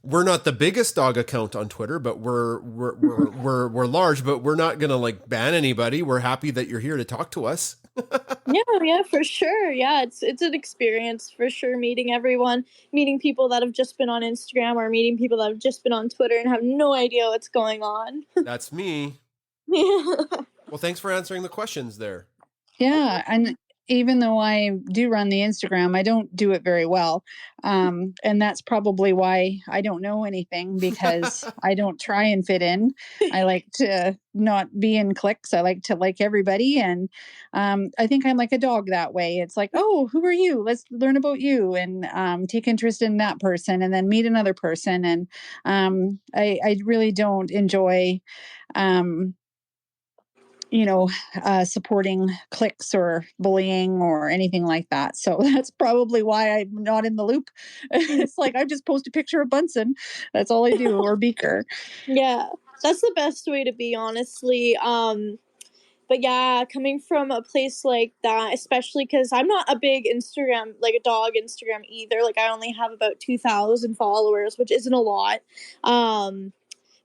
We're not the biggest dog account on Twitter, but we're large, but we're not going to like ban anybody. We're happy that you're here to talk to us. Yeah, for sure. Yeah, it's an experience for sure, meeting everyone, meeting people that have just been on Instagram, or meeting people that have just been on Twitter and have no idea what's going on. That's me. Yeah. Well, thanks for answering the questions there. Yeah, and even though I do run the Instagram, I don't do it very well. And that's probably why I don't know anything, because I don't try and fit in. I like to not be in cliques. I like to like everybody. And I think I'm like a dog that way. It's like, oh, who are you? Let's learn about you, and take interest in that person, and then meet another person. And I really don't enjoy supporting cliques or bullying or anything like that. So that's probably why I'm not in the loop. It's like, I just post a picture of Bunsen. That's all I do, or Beaker. Yeah, that's the best way to be, honestly. But yeah, coming from a place like that, especially because I'm not a big Instagram, like a dog Instagram either. Like, I only have about 2,000 followers, which isn't a lot.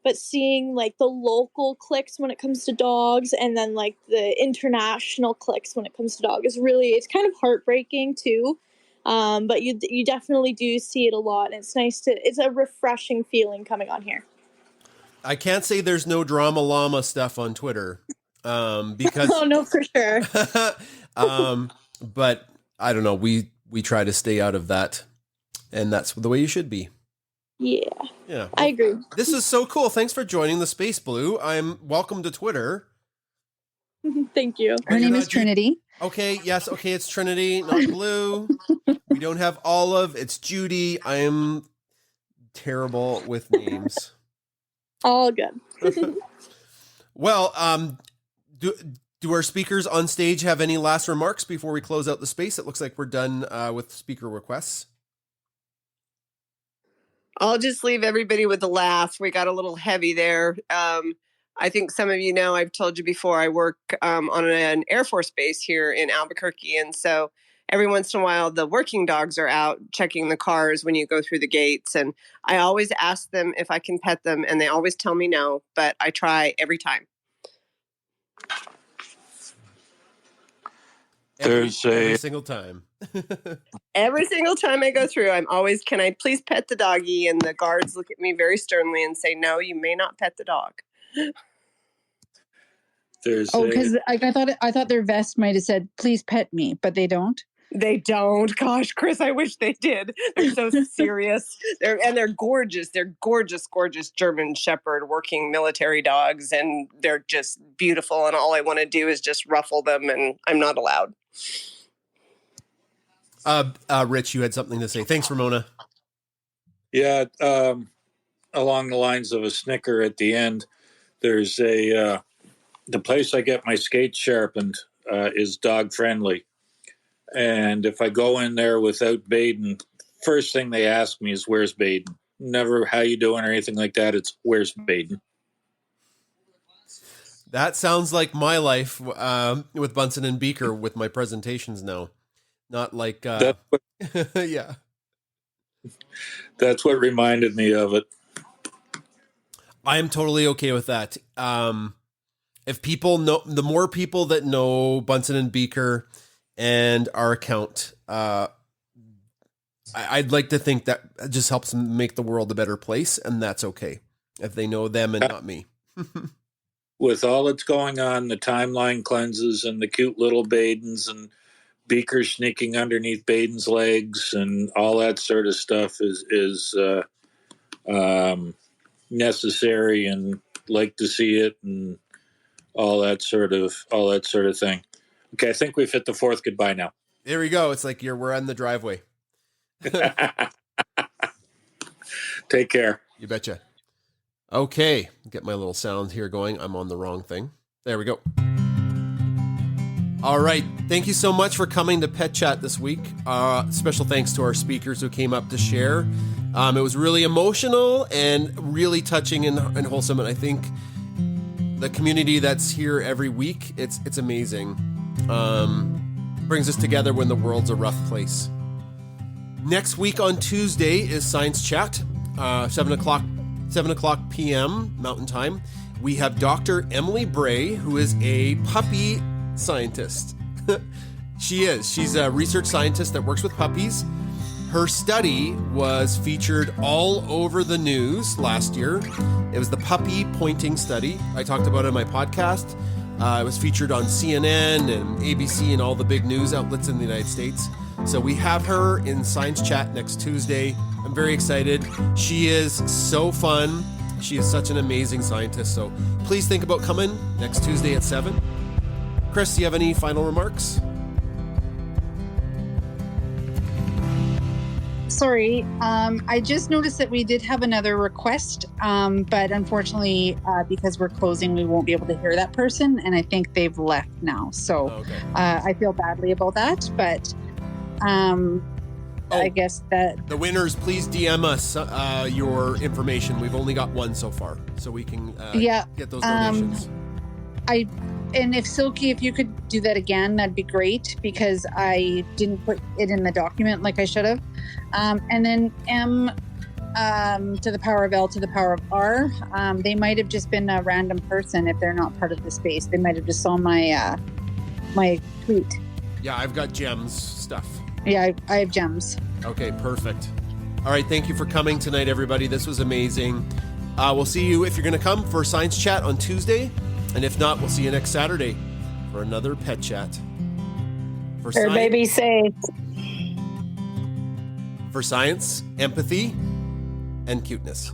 But seeing like the local clicks when it comes to dogs, and then like the international clicks when it comes to dog, it's kind of heartbreaking too. But you definitely do see it a lot, and it's a refreshing feeling coming on here. I can't say there's no drama llama stuff on Twitter, because oh no, for sure. But I don't know. We try to stay out of that, and that's the way you should be. Yeah. Yeah. Well, I agree. This is so cool. Thanks for joining the Space Blue. I'm welcome to Twitter. Thank you. Her name is Trinity. Okay. Yes. Okay. It's Trinity, not Blue. We don't have Olive. It's Judy. I am terrible with names. All good. Well, do our speakers on stage have any last remarks before we close out the space? It looks like we're done with speaker requests. I'll just leave everybody with a laugh. We got a little heavy there. I think some of you know, I've told you before, I work on an Air Force base here in Albuquerque. And so every once in a while, the working dogs are out checking the cars when you go through the gates. And I always ask them if I can pet them, and they always tell me no, but I try every time. Every single time. Every single time I go through, I'm always, can I please pet the doggy? And the guards look at me very sternly and say, no, you may not pet the dog. Because I thought their vest might have said, please pet me, but they don't. They don't. Gosh, Chris, I wish they did. They're so serious. They're gorgeous. They're gorgeous, gorgeous German Shepherd working military dogs, and they're just beautiful. And all I want to do is just ruffle them, and I'm not allowed. Rich, you had something to say. Thanks, Ramona. Yeah, along the lines of a snicker at the end, there's the place I get my skates sharpened is dog friendly. And if I go in there without Baden, first thing they ask me is, where's Baden? Never how you doing or anything like that. It's, where's Baden? That sounds like my life with Bunsen and Beaker with my presentations now. Not like, yeah. That's what reminded me of it. I am totally okay with that. If people know, the more people that know Bunsen and Beaker and our account, I'd like to think that just helps them make the world a better place, and that's okay if they know them and not me. With all that's going on, the timeline cleanses and the cute little Badens and Beaker sneaking underneath Baden's legs and all that sort of stuff is necessary, and like to see it and all that sort of thing. Okay, I think we've hit the fourth goodbye now. There we go. It's like we're on the driveway. Take care. You betcha. Okay, get my little sound here going. I'm on the wrong thing. There we go. All right. Thank you so much for coming to Pet Chat this week. Special thanks to our speakers who came up to share. It was really emotional and really touching and wholesome. And I think the community that's here every week, it's amazing. Brings us together when the world's a rough place. Next week on Tuesday is Science Chat, 7 o'clock p.m. Mountain Time. We have Dr. Emily Bray, who is a puppy scientist. She's a research scientist that works with puppies. Her study was featured all over the news last year. It was the puppy pointing study. I talked about it in my podcast. It was featured on CNN and ABC and all the big news outlets in the United States. So we have her in Science Chat next Tuesday. I'm very excited. She is so fun. She is such an amazing scientist. So please think about coming next Tuesday at 7. Chris, do you have any final remarks? Sorry, I just noticed that we did have another request, but unfortunately, because we're closing, we won't be able to hear that person, and I think they've left now. So I feel badly about that, but I guess that... The winners, please DM us your information. We've only got one so far, so we can get those donations. And if Silky, if you could do that again, that'd be great, because I didn't put it in the document like I should have. And then M to the power of L to the power of R. They might have just been a random person if they're not part of the space. They might have just saw my my tweet. Yeah, I've got gems stuff. Yeah, I have gems. Okay, perfect. All right, thank you for coming tonight, everybody. This was amazing. We'll see you, if you're going to come, for Science Chat on Tuesday. And if not, we'll see you next Saturday for another Pet Chat. Everybody be safe. For science, empathy, and cuteness.